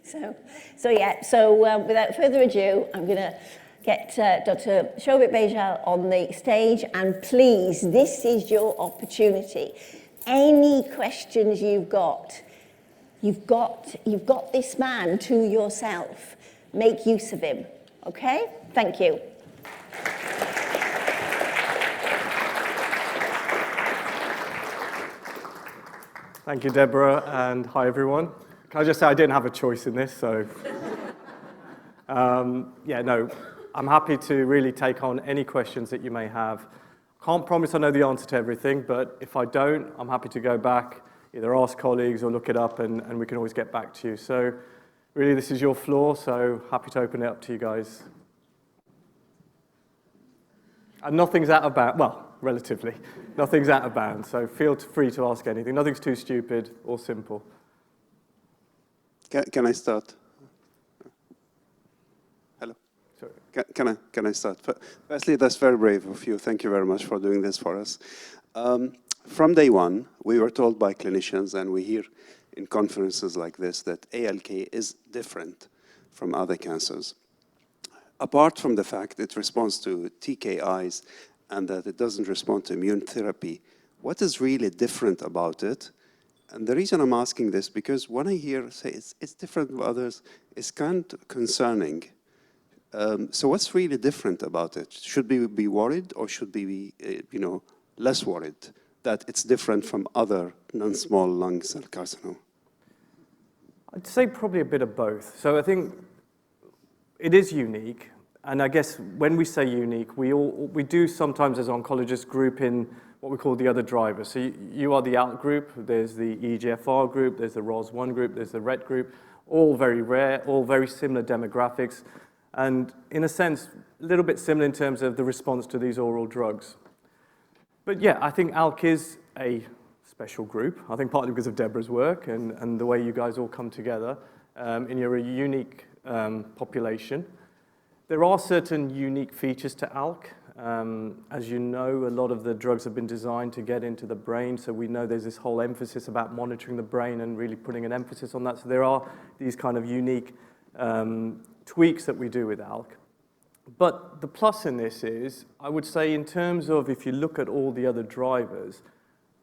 So without further ado, I'm going to get Dr. Shobhit Baijal on the stage, and please, this is your opportunity. Any questions you've got this man to yourself. Make use of him, okay? Thank you. Thank you, Deborah, and hi, everyone. Can I just say I didn't have a choice in this, so... I'm happy to really take on any questions that you may have. Can't promise I know the answer to everything, but if I don't, I'm happy to go back, either ask colleagues or look it up, and we can always get back to you. So really, this is your floor, so happy to open it up to you guys. And nothing's out of bounds, well, relatively. Nothing's out of bounds, so feel free to ask anything. Nothing's too stupid or simple. Can I start? Hello. Sorry. Can I start? Firstly, that's very brave of you. Thank you very much for doing this for us. From day one, we were told by clinicians, and we hear in conferences like this, that ALK is different from other cancers. Apart from the fact it responds to TKIs and that it doesn't respond to immune therapy, what is really different about it? And the reason I'm asking this, because when I hear say it's different from others, it's kind of concerning. So what's really different about it? Should we be worried, or should we be less worried that it's different from other non-small lung cell carcinoma? I'd say probably a bit of both. So I think it is unique, and I guess when we say unique, we do sometimes as oncologists group in what we call the other drivers. So you are the ALK group, there's the EGFR group, there's the ROS1 group, there's the RET group, all very rare, all very similar demographics, and in a sense, a little bit similar in terms of the response to these oral drugs. But yeah, I think ALK is a special group, I think partly because of Deborah's work and the way you guys all come together, and you're a unique population. There are certain unique features to ALK. As you know, a lot of the drugs have been designed to get into the brain, so we know there's this whole emphasis about monitoring the brain and really putting an emphasis on that. So there are these kind of unique tweaks that we do with ALK. But the plus in this is, I would say in terms of if you look at all the other drivers,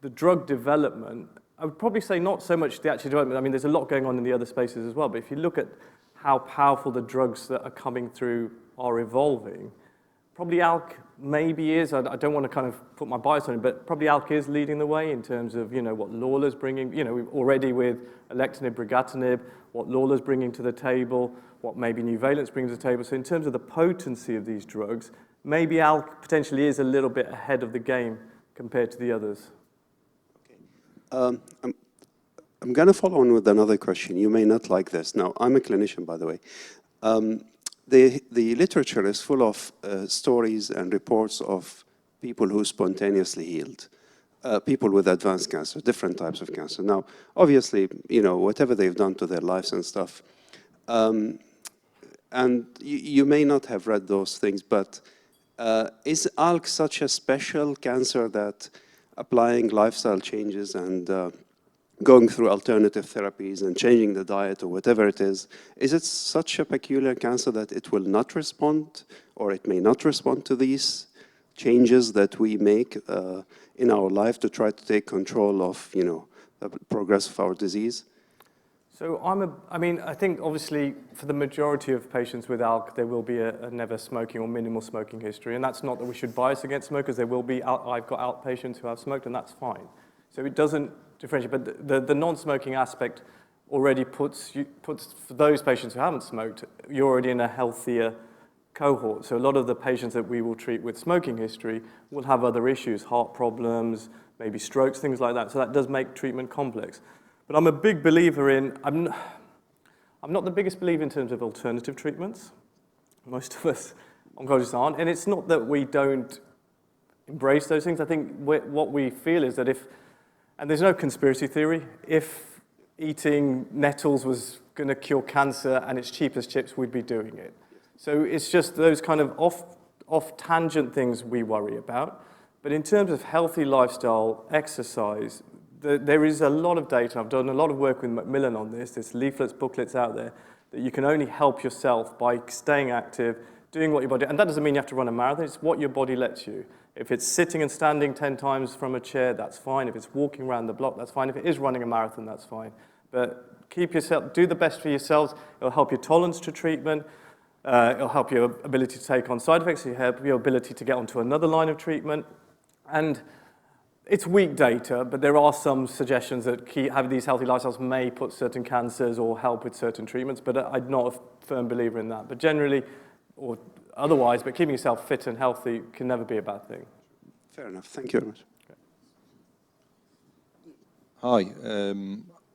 the drug development, I would probably say not so much the actual development. I mean, there's a lot going on in the other spaces as well, but if you look at how powerful the drugs that are coming through are evolving, probably ALK maybe is, I don't want to kind of put my bias on it, but probably ALK is leading the way in terms of, what Lawler's bringing, already with alectinib, brigatinib, what Lawler's bringing to the table, what maybe Nuvalent's bringing to the table. So in terms of the potency of these drugs, maybe ALK potentially is a little bit ahead of the game compared to the others. Okay. I'm going to follow on with another question. You may not like this. Now, I'm a clinician, by the way. The literature is full of stories and reports of people who spontaneously healed, people with advanced cancer, different types of cancer. Now, obviously, whatever they've done to their lives and stuff, and you may not have read those things, but is ALK such a special cancer that applying lifestyle changes and going through alternative therapies and changing the diet or whatever it is it such a peculiar cancer that it will not respond, or it may not respond to these changes that we make in our life to try to take control of, the progress of our disease? So I think obviously for the majority of patients with ALK, there will be a never smoking or minimal smoking history, and that's not that we should bias against smokers. There will be, I've got ALK patients who have smoked, and that's fine. So it doesn't differentiate, but the non-smoking aspect already puts for those patients who haven't smoked, you're already in a healthier cohort. So a lot of the patients that we will treat with smoking history will have other issues, heart problems, maybe strokes, things like that. So that does make treatment complex. But I'm a big believer in, I'm not the biggest believer in terms of alternative treatments. Most of us oncologists aren't, and it's not that we don't embrace those things. I think what we feel is that and there's no conspiracy theory, if eating nettles was going to cure cancer and it's cheap as chips, we'd be doing it. So it's just those kind of off-tangent things we worry about. But in terms of healthy lifestyle, exercise, there is a lot of data. I've done a lot of work with Macmillan on this. There's leaflets, booklets out there that you can only help yourself by staying active, doing what your body, and that doesn't mean you have to run a marathon, it's what your body lets you. If it's sitting and standing 10 times from a chair, that's fine. If it's walking around the block, that's fine. If it is running a marathon, that's fine. But keep yourself, do the best for yourselves. It'll help your tolerance to treatment. It'll help your ability to take on side effects. It'll help your ability to get onto another line of treatment. And it's weak data, but there are some suggestions that having these healthy lifestyles may put certain cancers or help with certain treatments, but I'm not a firm believer in that. But generally, or otherwise, but keeping yourself fit and healthy can never be a bad thing. Fair enough. Thank you very much. Hi.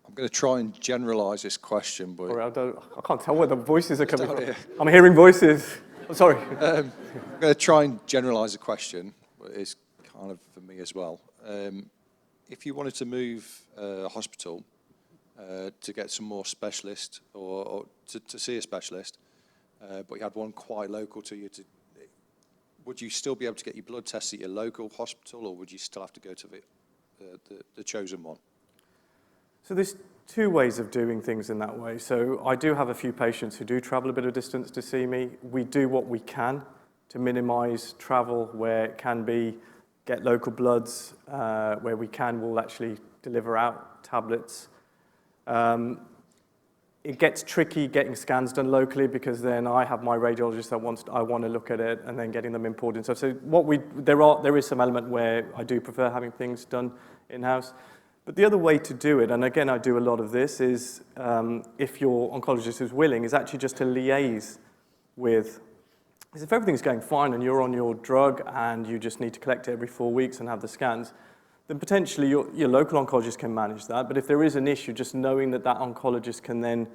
I'm going to try and generalise this question, but Sorry, I can't tell where the voices are coming from. I'm hearing voices. I'm sorry. I'm going to try and generalise the question, but it's kind of for me as well. If you wanted to move a hospital to get some more specialist or to see a specialist, but you had one quite local to you, would you still be able to get your blood tests at your local hospital, or would you still have to go to the chosen one? So there's two ways of doing things in that way. So I do have a few patients who do travel a bit of distance to see me. We do what we can to minimise travel where it can be, get local bloods, where we can, we'll actually deliver out tablets. It gets tricky getting scans done locally because then I have my radiologist that I want to look at it, and then getting them imported. So there is some element where I do prefer having things done in-house. But the other way to do it, and again I do a lot of this, is if your oncologist is willing, is actually just to liaise with, because if everything's going fine and you're on your drug and you just need to collect it every 4 weeks and have the scans, then potentially your local oncologist can manage that. But if there is an issue, just knowing that that oncologist can then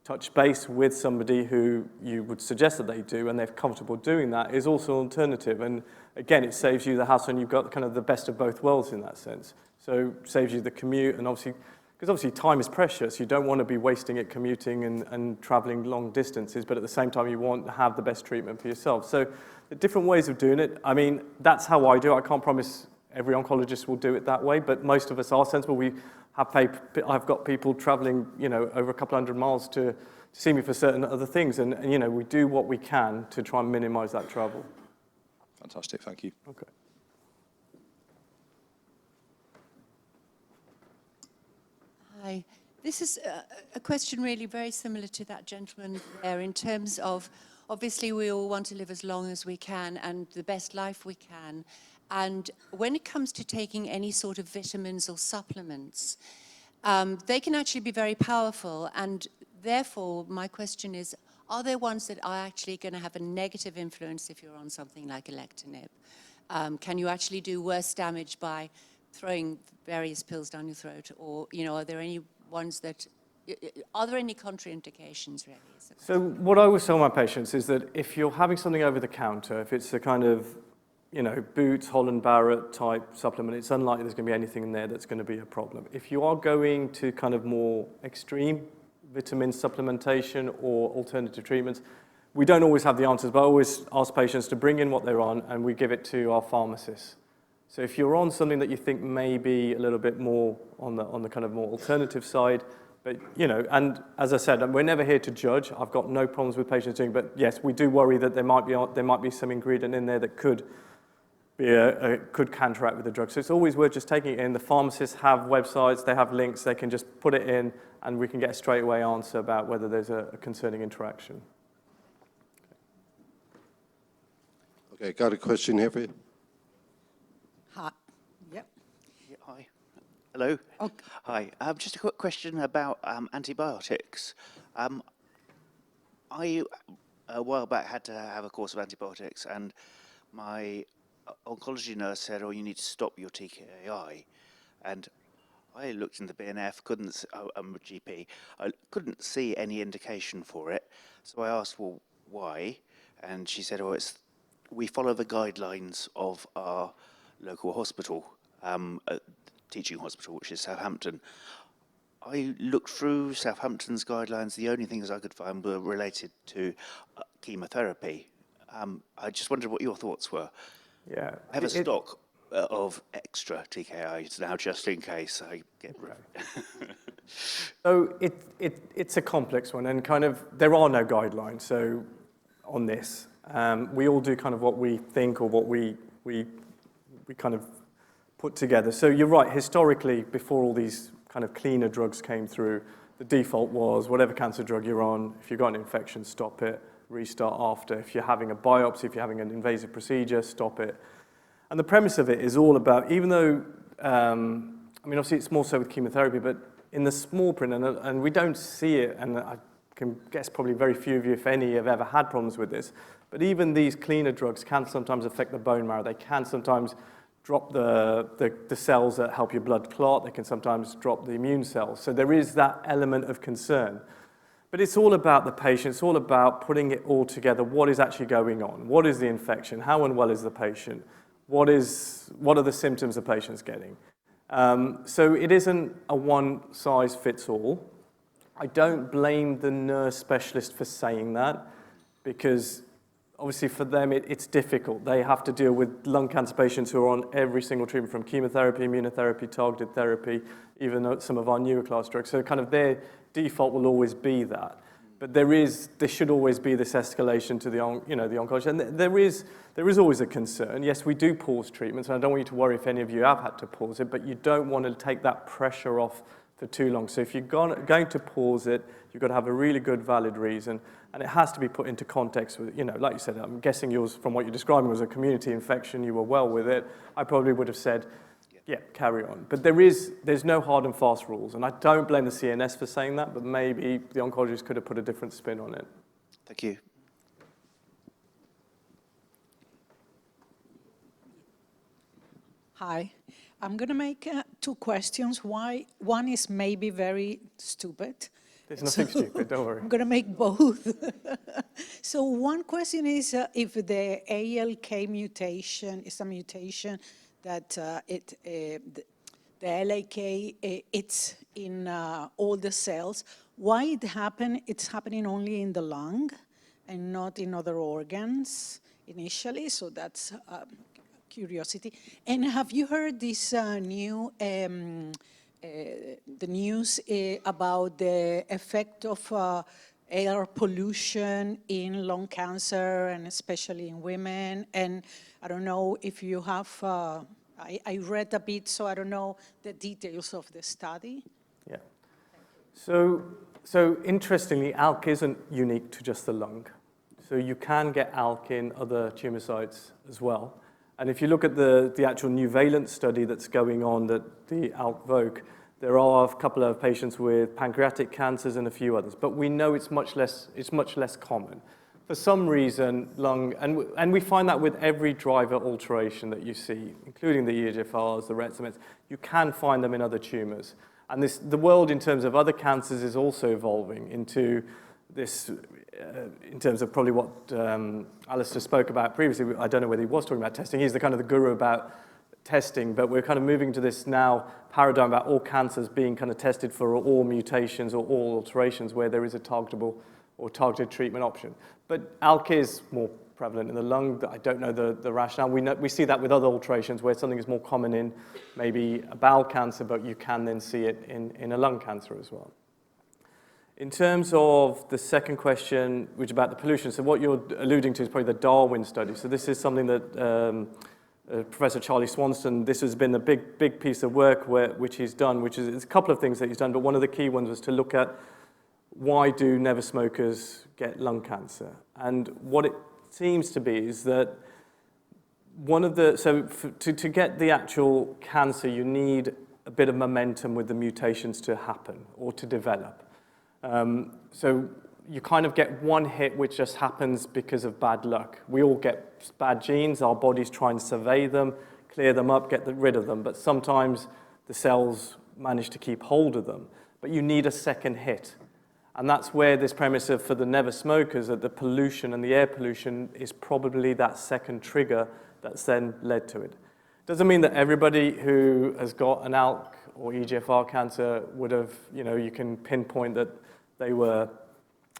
touch base with somebody who you would suggest that they do and they're comfortable doing that is also an alternative. And again, it saves you the hassle, and you've got kind of the best of both worlds in that sense. So saves you the commute, and obviously, because obviously time is precious, you don't want to be wasting it commuting and traveling long distances, but at the same time you want to have the best treatment for yourself. So the different ways of doing it, I mean, that's how I do it. I can't promise every oncologist will do it that way, but most of us are sensible. I've got people traveling, over a couple hundred miles to see me for certain other things, and we do what we can to try and minimize that travel. Fantastic, thank you. Okay. Hi. This is a question really very similar to that gentleman there, in terms of, obviously we all want to live as long as we can and the best life we can. And when it comes to taking any sort of vitamins or supplements, they can actually be very powerful. And therefore, my question is, are there ones that are actually going to have a negative influence if you're on something like alectinib? Can you actually do worse damage by throwing various pills down your throat? Or, are there any ones that, are there any contraindications really? So what I always tell my patients is that if you're having something over the counter, if it's a kind of, Boots, Holland Barrett type supplement, it's unlikely there's going to be anything in there that's going to be a problem. If you are going to kind of more extreme vitamin supplementation or alternative treatments, we don't always have the answers, but I always ask patients to bring in what they're on and we give it to our pharmacists. So if you're on something that you think may be a little bit more on the kind of more alternative side, but and as I said, we're never here to judge. I've got no problems with patients doing, but yes, we do worry that there might be some ingredient in there that could counteract with the drug. So it's always worth just taking it in. The pharmacists have websites, they have links, they can just put it in, and we can get a straight away answer about whether there's a concerning interaction. Okay, got a question here for you. Hi. Yep. Yeah, hi. Hello. Okay. Hi. Just a quick question about antibiotics. I, a while back, had to have a course of antibiotics, and my oncology nurse said, "Oh, you need to stop your TKI." And I looked in the BNF, I'm a GP, I couldn't see any indication for it. So I asked, well, why? And she said, "Oh, we follow the guidelines of our local hospital, teaching hospital, which is Southampton." I looked through Southampton's guidelines. The only things I could find were related to chemotherapy. I just wondered what your thoughts were. Yeah. I have a stock of extra TKIs now, just in case I get rid. So it's a complex one, and kind of there are no guidelines. So on this, we all do kind of what we think or what we kind of put together. So you're right. Historically, before all these kind of cleaner drugs came through, the default was whatever cancer drug you're on. If you've got an infection, stop it. Restart after. If you're having a biopsy, if you're having an invasive procedure, stop it. And the premise of it is all about, even though, I mean, obviously it's more so with chemotherapy, but in the small print, and we don't see it, and I can guess probably very few of you, if any, have ever had problems with this, but even these cleaner drugs can sometimes affect the bone marrow. They can sometimes drop the cells that help your blood clot. They can sometimes drop the immune cells. So there is that element of concern. But it's all about the patient. It's all about putting it all together. What is actually going on? What is the infection? How unwell is the patient? What are the symptoms the patient's getting? So it isn't a one-size-fits-all. I don't blame the nurse specialist for saying that, because obviously for them it's difficult. They have to deal with lung cancer patients who are on every single treatment, from chemotherapy, immunotherapy, targeted therapy, even though some of our newer class drugs. So kind of their default will always be that. But there should always be this escalation to the oncologist. And there is always a concern. Yes, we do pause treatments, and I don't want you to worry if any of you have had to pause it, but you don't want to take that pressure off for too long. So if you're going to pause it, you've got to have a really good, valid reason, and it has to be put into context with, like you said, I'm guessing yours, from what you're describing, was a community infection. You were well with it. I probably would have said, yeah, carry on. But there's no hard and fast rules, and I don't blame the CNS for saying that, but maybe the oncologist could have put a different spin on it. Thank you. Hi. I'm going to make two questions. One is maybe very stupid. There's nothing stupid, don't worry. I'm going to make both. So one question is if the ALK mutation is a mutation that the ALK, it's in all the cells. Why it's happening only in the lung and not in other organs initially? So that's curiosity. And have you heard this new, the news about the effect of air pollution in lung cancer, and especially in women? And I don't know if you have, I read a bit, so I don't know the details of the study. Yeah. So interestingly, ALK isn't unique to just the lung. So you can get ALK in other tumor sites as well. And if you look at the actual Nuvalent study that's going on, that the ALK-VOC, there are a couple of patients with pancreatic cancers and a few others, but we know it's much less common. For some reason, lung, and we find that with every driver alteration that you see, including the EGFRs, the RETs, you can find them in other tumors. And the world, in terms of other cancers, is also evolving into this, in terms of probably what Alistair spoke about previously. I don't know whether he was talking about testing. He's the kind of the guru about testing, but we're kind of moving to this now paradigm about all cancers being kind of tested for all mutations or all alterations where there is a targetable or targeted treatment option. But ALK is more prevalent in the lung. I don't know the rationale. We see that with other alterations where something is more common in maybe a bowel cancer, but you can then see it in a lung cancer as well. In terms of the second question, which is about the pollution, so what you're alluding to is probably the Darwin study. So this is something that Professor Charlie Swanston, this has been a big piece of work which he's done, which is a couple of things that he's done, but one of the key ones was to look at why do never smokers get lung cancer? And what it seems to be is that to get the actual cancer, you need a bit of momentum with the mutations to happen or to develop. So you kind of get one hit which just happens because of bad luck. We all get bad genes, our bodies try and survey them, clear them up, get rid of them, but sometimes the cells manage to keep hold of them. But you need a second hit. And that's where this premise of, for the never smokers, that the pollution and the air pollution is probably that second trigger that's then led to it. Doesn't mean that everybody who has got an ALK or EGFR cancer would have, you can pinpoint that they were,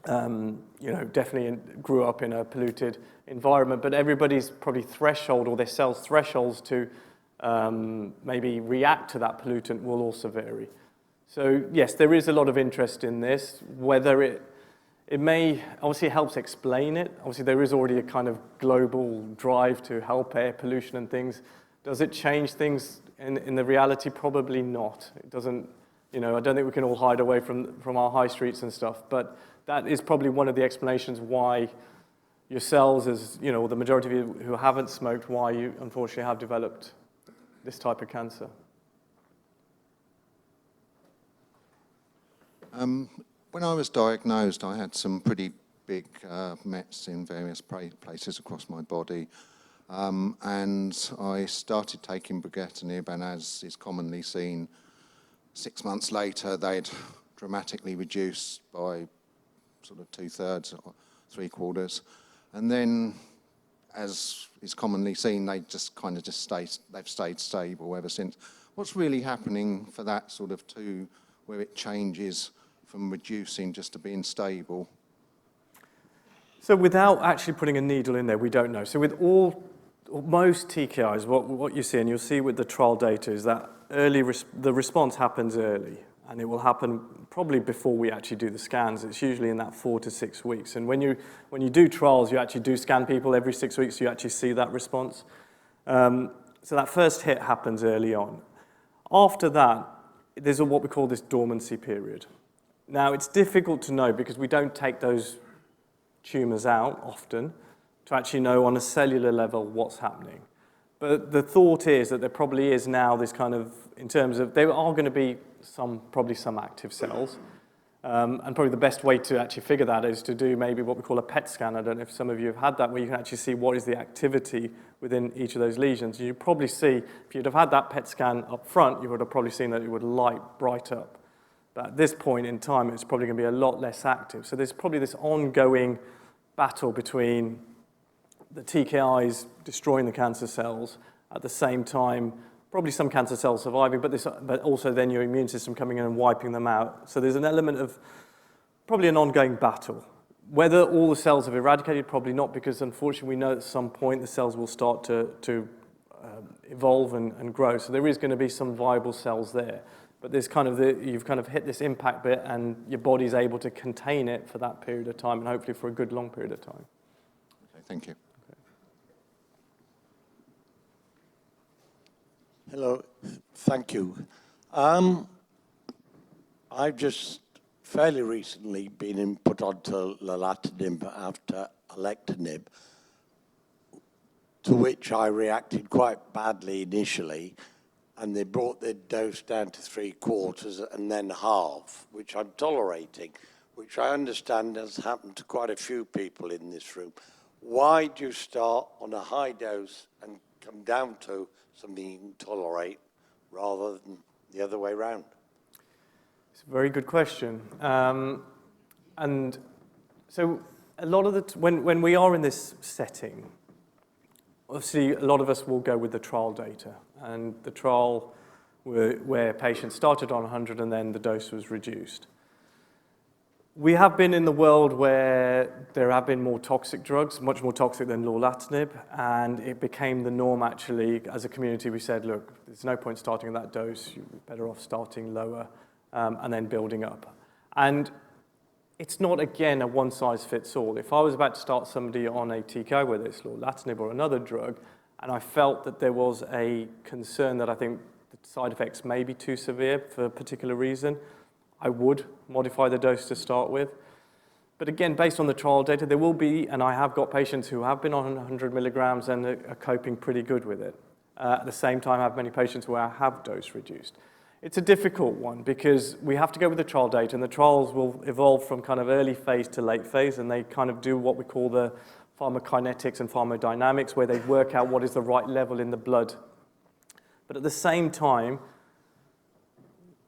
definitely grew up in a polluted environment, but everybody's probably threshold or their cells' thresholds to maybe react to that pollutant will also vary. So yes, there is a lot of interest in this. Whether it may, obviously it helps explain it. Obviously there is already a kind of global drive to help air pollution and things. Does it change things in the reality? Probably not. It doesn't, I don't think we can all hide away from our high streets and stuff, but that is probably one of the explanations why yourselves, as the majority of you who haven't smoked, why you unfortunately have developed this type of cancer. When I was diagnosed, I had some pretty big mets in various places across my body, and I started taking brigatinib, and as is commonly seen, 6 months later they'd dramatically reduced by sort of 2/3 or 3/4, and then, as is commonly seen, they've stayed stable ever since. What's really happening for that sort of where it changes from reducing just to being stable? So without actually putting a needle in there, we don't know. So with most TKIs, what you see, and you'll see with the trial data, is that the response happens early, and it will happen probably before we actually do the scans. It's usually in that 4 to 6 weeks. And when you do trials, you actually do scan people every 6 weeks, so you actually see that response. So that first hit happens early on. After that, there's what we call this dormancy period. Now, it's difficult to know because we don't take those tumors out often to actually know on a cellular level what's happening. But the thought is that there probably is now this kind of, in terms of, there are going to be probably some active cells. And probably the best way to actually figure that is to do maybe what we call a PET scan. I don't know if some of you have had that, where you can actually see what is the activity within each of those lesions. You probably see, if you'd have had that PET scan up front, you would have probably seen that it would light bright up. But at this point in time, it's probably going to be a lot less active. So there's probably this ongoing battle between the TKIs destroying the cancer cells, at the same time, probably some cancer cells surviving, but also then your immune system coming in and wiping them out. So there's an element of probably an ongoing battle. Whether all the cells have eradicated, probably not, because unfortunately we know at some point the cells will start to evolve and grow. So there is going to be some viable cells there. But there's you've kind of hit this impact bit, and your body's able to contain it for that period of time, and hopefully for a good long period of time. Okay, thank you. Hello, thank you. I've just fairly recently been put onto lorlatinib after alectinib, to which I reacted quite badly initially, and they brought the dose down to 3/4 and then half, which I'm tolerating, which I understand has happened to quite a few people in this room. Why do you start on a high dose and come down to something you can tolerate rather than the other way around? It's a very good question. And so a lot of when we are in this setting, obviously a lot of us will go with the trial data, and the trial where patients started on 100 and then the dose was reduced. We have been in the world where there have been more toxic drugs, much more toxic than lorlatinib, and it became the norm actually. As a community, we said, look, there's no point starting at that dose. You're better off starting lower and then building up. And it's not, again, a one-size-fits-all. If I was about to start somebody on a TKI, whether it's lorlatinib or another drug, and I felt that there was a concern that I think the side effects may be too severe for a particular reason, I would modify the dose to start with. But again, based on the trial data, there will be, and I have got patients who have been on 100 milligrams and are coping pretty good with it. At the same time, I have many patients where I have dose reduced. It's a difficult one because we have to go with the trial data, and the trials will evolve from kind of early phase to late phase, and they kind of do what we call the pharmacokinetics and pharmacodynamics, where they work out what is the right level in the blood. But at the same time,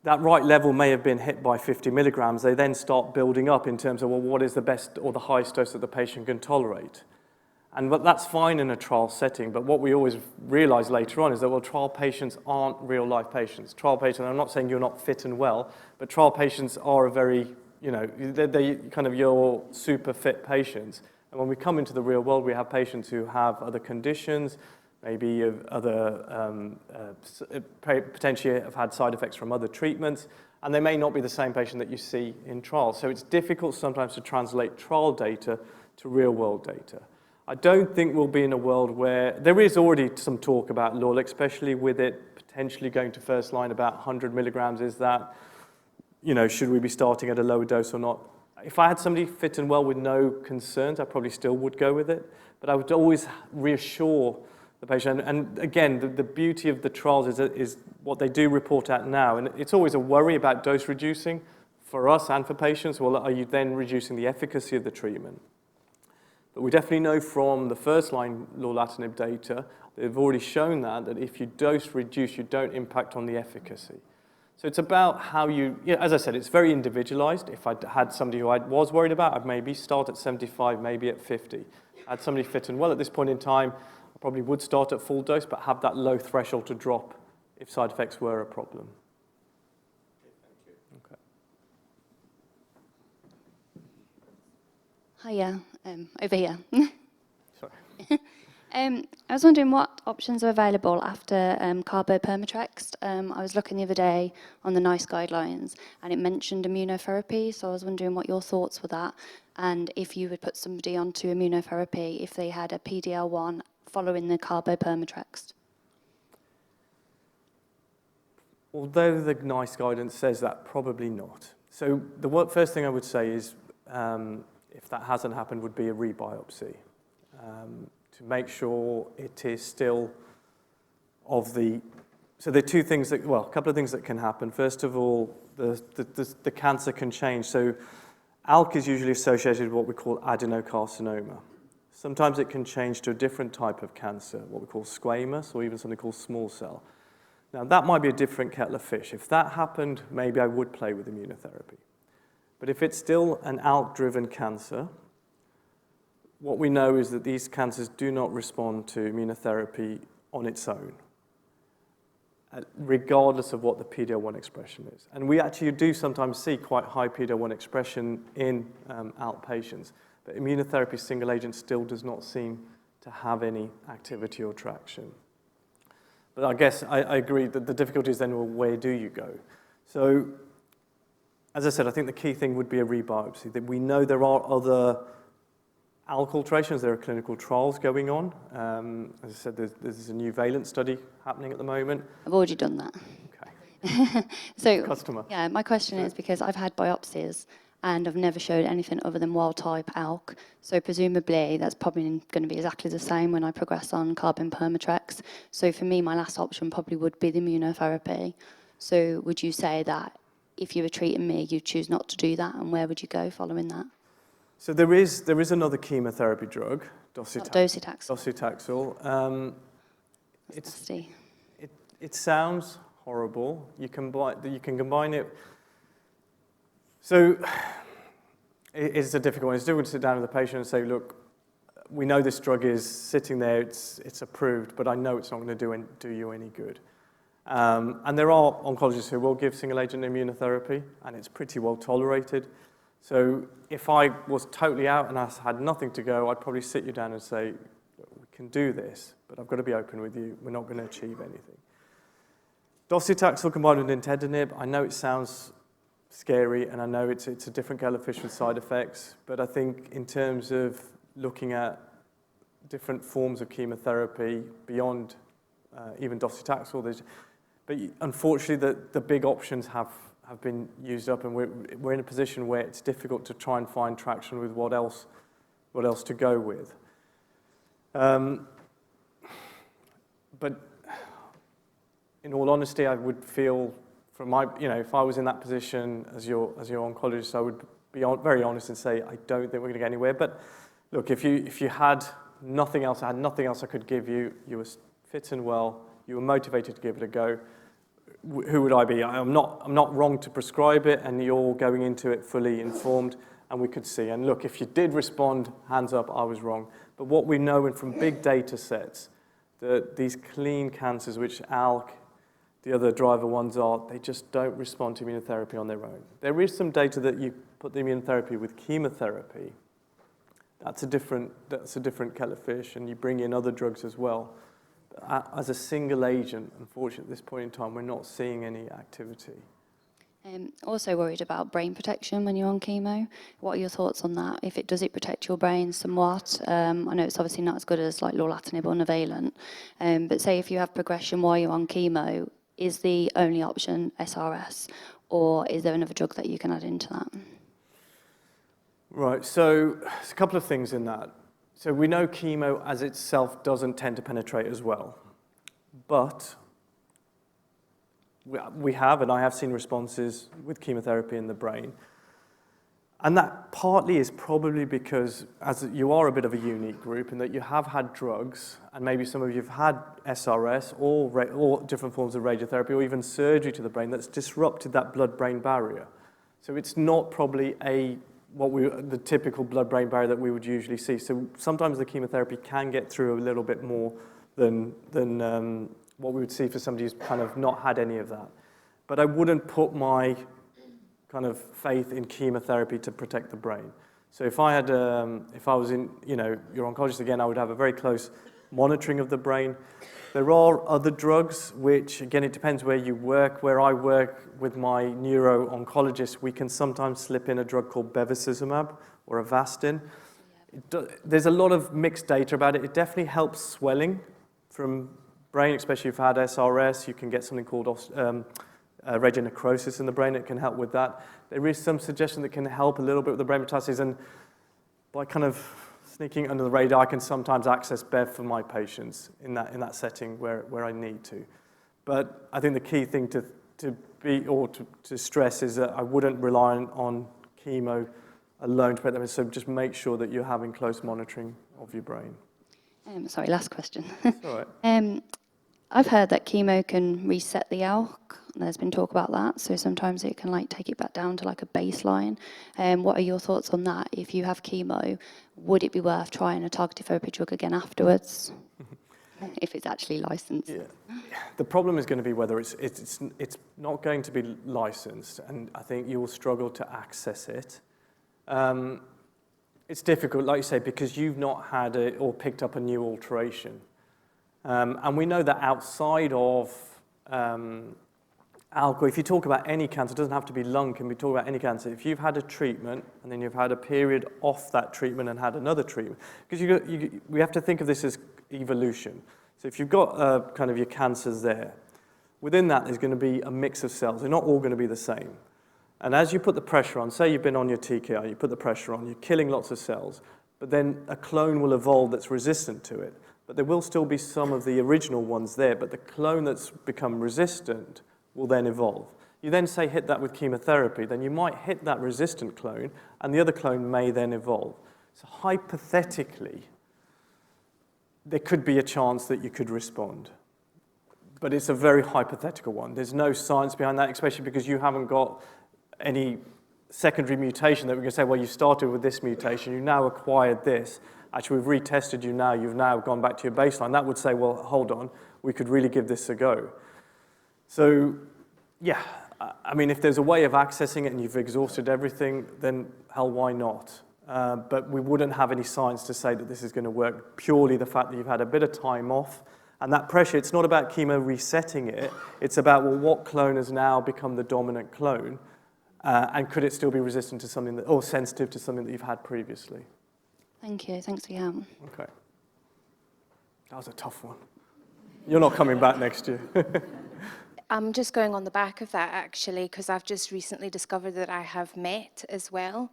that right level may have been hit by 50 milligrams. They then start building up in terms of, well, what is the best or the highest dose that the patient can tolerate? And that's fine in a trial setting, but what we always realize later on is that, well, trial patients aren't real-life patients. Trial patients, I'm not saying you're not fit and well, but trial patients are a very, they're kind of your super fit patients. And when we come into the real world, we have patients who have other conditions, maybe other potentially have had side effects from other treatments, And they may not be the same patient that you see in trials. So it's difficult sometimes to translate trial data to real-world data. I don't think we'll be in a world where there is already some talk about LUL, especially with it potentially going to first line about 100 milligrams. Is that, should we be starting at a lower dose or not? If I had somebody fit and well with no concerns, I probably still would go with it. But I would always reassure the patient. And again, the beauty of the trials is what they do report out now. And it's always a worry about dose reducing for us and for patients. Well, are you then reducing the efficacy of the treatment? But we definitely know from the first-line lorlatinib data, they've already shown that if you dose reduce, you don't impact on the efficacy. So it's about how as I said, it's very individualized. If I had somebody who I was worried about, I'd maybe start at 75, maybe at 50. I had somebody fit and well at this point in time, I probably would start at full dose, but have that low threshold to drop if side effects were a problem. Okay. Hiya, over here. Sorry. I was wondering what options are available after carbopermitrext. I was looking the other day on the NICE guidelines, and it mentioned immunotherapy, so I was wondering what your thoughts were that, and if you would put somebody onto immunotherapy if they had a PD-L1 following the carbopermitrext. Although the NICE guidance says that, probably not. So the first thing I would say is, if that hasn't happened, would be a rebiopsy to make sure it is still of the. So there are two things a couple of things that can happen. First of all, the cancer can change. So ALK is usually associated with what we call adenocarcinoma. Sometimes it can change to a different type of cancer, what we call squamous, or even something called small cell. Now, that might be a different kettle of fish. If that happened, maybe I would play with immunotherapy. But if it's still an ALK-driven cancer, what we know is that these cancers do not respond to immunotherapy on its own, regardless of what the PD-L1 expression is. And we actually do sometimes see quite high PD-L1 expression in ALK patients, but immunotherapy single agent still does not seem to have any activity or traction. But I guess I agree that the difficulty is then, well, where do you go? So, as I said, I think the key thing would be a rebiopsy. That we know there are other ALK alterations, there are clinical trials going on. As I said, there's a new Valent study happening at the moment. I've already done that. Okay. So, Customer. yeah, my question is because I've had biopsies and I've never showed anything other than wild-type ALK. So presumably that's probably going to be exactly the same when I progress on carbopermitrext. So for me, my last option probably would be the immunotherapy. So would you say that if you were treating me, you'd choose not to do that, and where would you go following that? So there is another chemotherapy drug, docetaxel. Docetaxel. It's nasty. It sounds horrible. You can combine it. So it's a difficult one. It's difficult to sit down with the patient and say, look, we know this drug is sitting there, it's approved, but I know it's not going to do you any good. And there are oncologists who will give single-agent immunotherapy, and it's pretty well tolerated. So if I was totally out and I had nothing to go, I'd probably sit you down and say, we can do this, but I've got to be open with you. We're not going to achieve anything. Docetaxel combined with nintedanib, I know it sounds scary, and I know it's a different kettle of fish with side effects, but I think in terms of looking at different forms of chemotherapy beyond even docetaxel, but unfortunately the big options have been used up, and we're in a position where it's difficult to try and find traction with what else to go with. But in all honesty, I would feel from my, if I was in that position as your oncologist, I would be very honest and say, I don't think we're going to get anywhere. But look, if you had nothing else, I had nothing else I could give you, you were fit and well, you were motivated to give it a go, who would I be? I'm not wrong to prescribe it, and you're going into it fully informed, and we could see. And look, if you did respond, hands up, I was wrong. But what we know from big data sets, that these clean cancers, which ALK, the other driver ones are, they just don't respond to immunotherapy on their own. There is some data that you put the immunotherapy with chemotherapy. That's a different kettle of fish, and you bring in other drugs as well. As a single agent, unfortunately, at this point in time, we're not seeing any activity. Also worried about brain protection when you're on chemo. What are your thoughts on that? If it does it protect your brain somewhat? I know it's obviously not as good as like lorlatinib or Nevalent, but say if you have progression while you're on chemo, is the only option SRS, or is there another drug that you can add into that? Right, so there's a couple of things in that. So we know chemo as itself doesn't tend to penetrate as well, but we have, and I have seen responses with chemotherapy in the brain. And that partly is probably because as you are a bit of a unique group in that you have had drugs, and maybe some of you have had SRS or different forms of radiotherapy or even surgery to the brain that's disrupted that blood-brain barrier. So it's not probably the typical blood-brain barrier that we would usually see. So sometimes the chemotherapy can get through a little bit more than what we would see for somebody who's kind of not had any of that. But I wouldn't put my kind of faith in chemotherapy to protect the brain. So if I was in, your oncologist again, I would have a very close monitoring of the brain. There are other drugs which, again, it depends where you work. Where I work with my neuro-oncologist, we can sometimes slip in a drug called bevacizumab or Avastin. There's a lot of mixed data about it. It definitely helps swelling from brain, especially if you've had SRS. You can get something called radionecrosis in the brain. It can help with that. There is some suggestion that can help a little bit with the brain metastases, and by kind of sneaking under the radar, I can sometimes access Bev for my patients in that setting where I need to. But I think the key thing to stress is that I wouldn't rely on chemo alone to prevent them. So just make sure that you're having close monitoring of your brain. Sorry, last question. All right. I've heard that chemo can reset the ALK. There's been talk about that. So sometimes it can like take it back down to like a baseline. What are your thoughts on that? If you have chemo, would it be worth trying a targeted therapy drug again afterwards? If it's actually licensed. Yeah. The problem is going to be whether it's not going to be licensed, and I think you will struggle to access it. It's difficult, like you say, because you've not had it or picked up a new alteration. And we know that outside of ALK, if you talk about any cancer, it doesn't have to be lung, can we talk about any cancer? If you've had a treatment and then you've had a period off that treatment and had another treatment, because we have to think of this as evolution. So if you've got kind of your cancers there, within that there's going to be a mix of cells. They're not all going to be the same. And as you put the pressure on, say you've been on your TKI, you put the pressure on, you're killing lots of cells, but then a clone will evolve that's resistant to it. But there will still be some of the original ones there, but the clone that's become resistant will then evolve. You then say hit that with chemotherapy, then you might hit that resistant clone, and the other clone may then evolve. So hypothetically, there could be a chance that you could respond. But it's a very hypothetical one. There's no science behind that, especially because you haven't got any secondary mutation that we can say, well, you started with this mutation, you now acquired this. Actually, we've retested you now, you've now gone back to your baseline. That would say, well, hold on, we could really give this a go. So, yeah, I mean, if there's a way of accessing it and you've exhausted everything, then hell, why not? But we wouldn't have any science to say that this is going to work. Purely the fact that you've had a bit of time off, and that pressure, it's not about chemo resetting it, it's about, well, what clone has now become the dominant clone, and could it still be resistant to something or sensitive to something that you've had previously? Thank you. Thanks for your help. Okay. That was a tough one. You're not coming back next year. I'm just going on the back of that, actually, because I've just recently discovered that I have MET as well.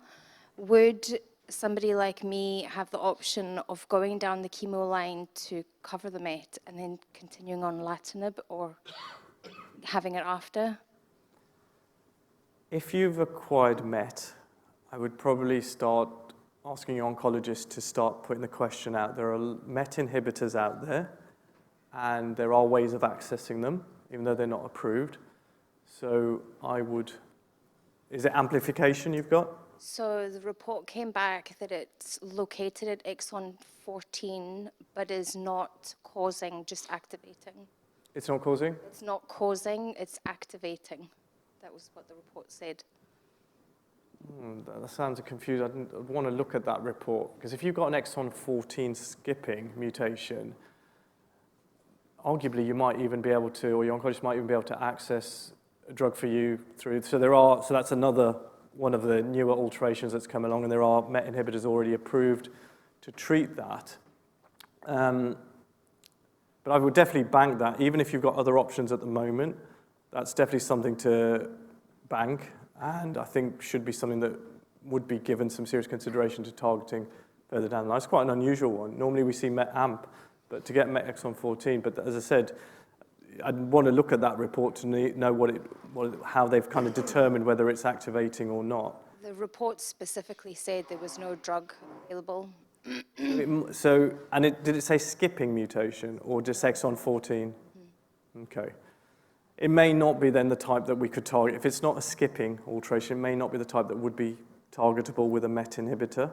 Would somebody like me have the option of going down the chemo line to cover the MET and then continuing on lorlatinib, or having it after? If you've acquired MET, I would probably start asking your oncologist to start putting the question out. There are MET inhibitors out there, and there are ways of accessing them, even though they're not approved. So I would, is it amplification you've got? So the report came back that it's located at exon 14, but is not causing, just activating. It's not causing? It's not causing, it's activating. That was what the report said. That sounds confusing. I'd want to look at that report, because if you've got an exon 14 skipping mutation, arguably you might even be able to, or your oncologist might even be able to access a drug for you through. So that's another one of the newer alterations that's come along, and there are MET inhibitors already approved to treat that. But I would definitely bank that, even if you've got other options at the moment. That's definitely something to bank, and I think should be something that would be given some serious consideration to targeting further down the line. It's quite an unusual one. Normally we see MET AMP, but to get MET exon 14, but as I said, I'd want to look at that report to know how they've kind of determined whether it's activating or not. The report specifically said there was no drug available. Did it say skipping mutation or just exon 14? Okay. It may not be then the type that we could target. If it's not a skipping alteration, it may not be the type that would be targetable with a MET inhibitor.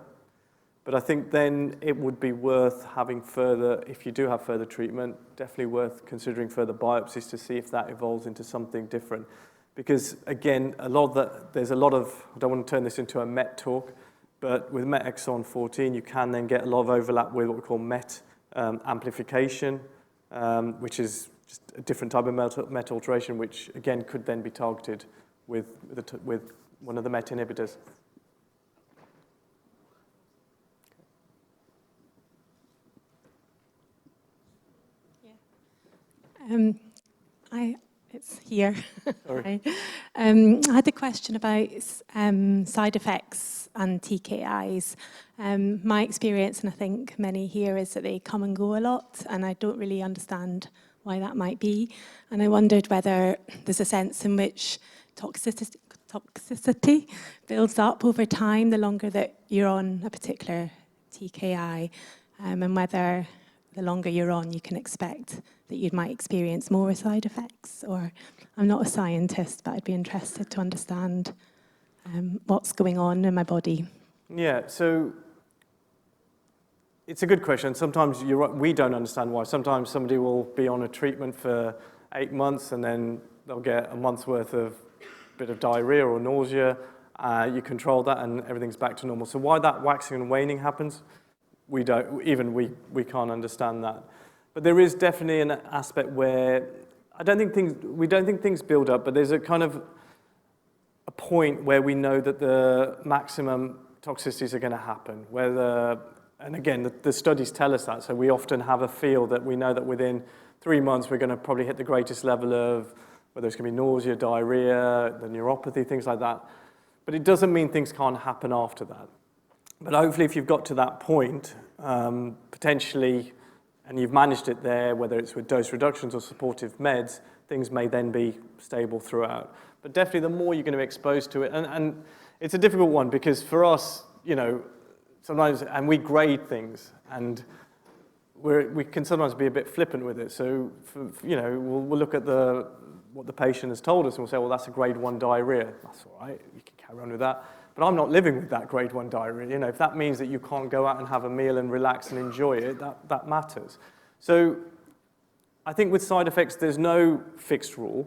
But I think then it would be worth having further, if you do have further treatment, definitely worth considering further biopsies to see if that evolves into something different. Because again, there's a lot of, I don't want to turn this into a MET talk, but with MET exon 14, you can then get a lot of overlap with what we call MET amplification, which is just a different type of MET alteration, which again could then be targeted with one of the MET inhibitors. It's here. Sorry. I had a question about side effects and TKIs. My experience, and I think many here, is that they come and go a lot, and I don't really understand why that might be. And I wondered whether there's a sense in which toxicity builds up over time the longer that you're on a particular TKI, and whether the longer you're on, you can expect that you might experience more side effects. Or I'm not a scientist, but I'd be interested to understand what's going on in my body. Yeah, so it's a good question. Sometimes you're right, we don't understand why. Sometimes somebody will be on a treatment for 8 months and then they'll get a month's worth of bit of diarrhea or nausea. You control that and everything's back to normal. So why that waxing and waning happens, we can't understand that. But there is definitely an aspect where we don't think things build up, but there's a kind of a point where we know that the maximum toxicities are going to happen. And again, the studies tell us that, so we often have a feel that we know that within 3 months we're going to probably hit the greatest level of whether it's going to be nausea, diarrhea, the neuropathy, things like that. But it doesn't mean things can't happen after that. But hopefully if you've got to that point, potentially, and you've managed it there, whether it's with dose reductions or supportive meds, things may then be stable throughout. But definitely the more you're going to be exposed to it, and it's a difficult one because for us, sometimes, and we grade things, and we can sometimes be a bit flippant with it. So, we'll look at what the patient has told us, and we'll say, well, that's a grade 1 diarrhea. That's all right, you can carry on with that. But I'm not living with that grade 1 diarrhea. If that means that you can't go out and have a meal and relax and enjoy it, that matters. So I think with side effects, there's no fixed rule.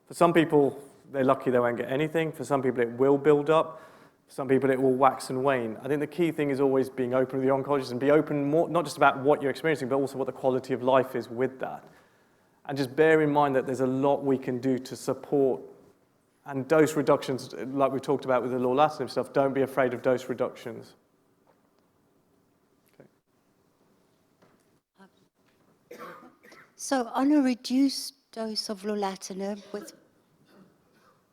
For some people, they're lucky they won't get anything. For some people, it will build up. For some people, it will wax and wane. I think the key thing is always being open with the oncologist and be open more, not just about what you're experiencing, but also what the quality of life is with that. And just bear in mind that there's a lot we can do to support. And dose reductions, like we talked about with the lorlatinib stuff, don't be afraid of dose reductions. Okay. So on a reduced dose of lorlatinib with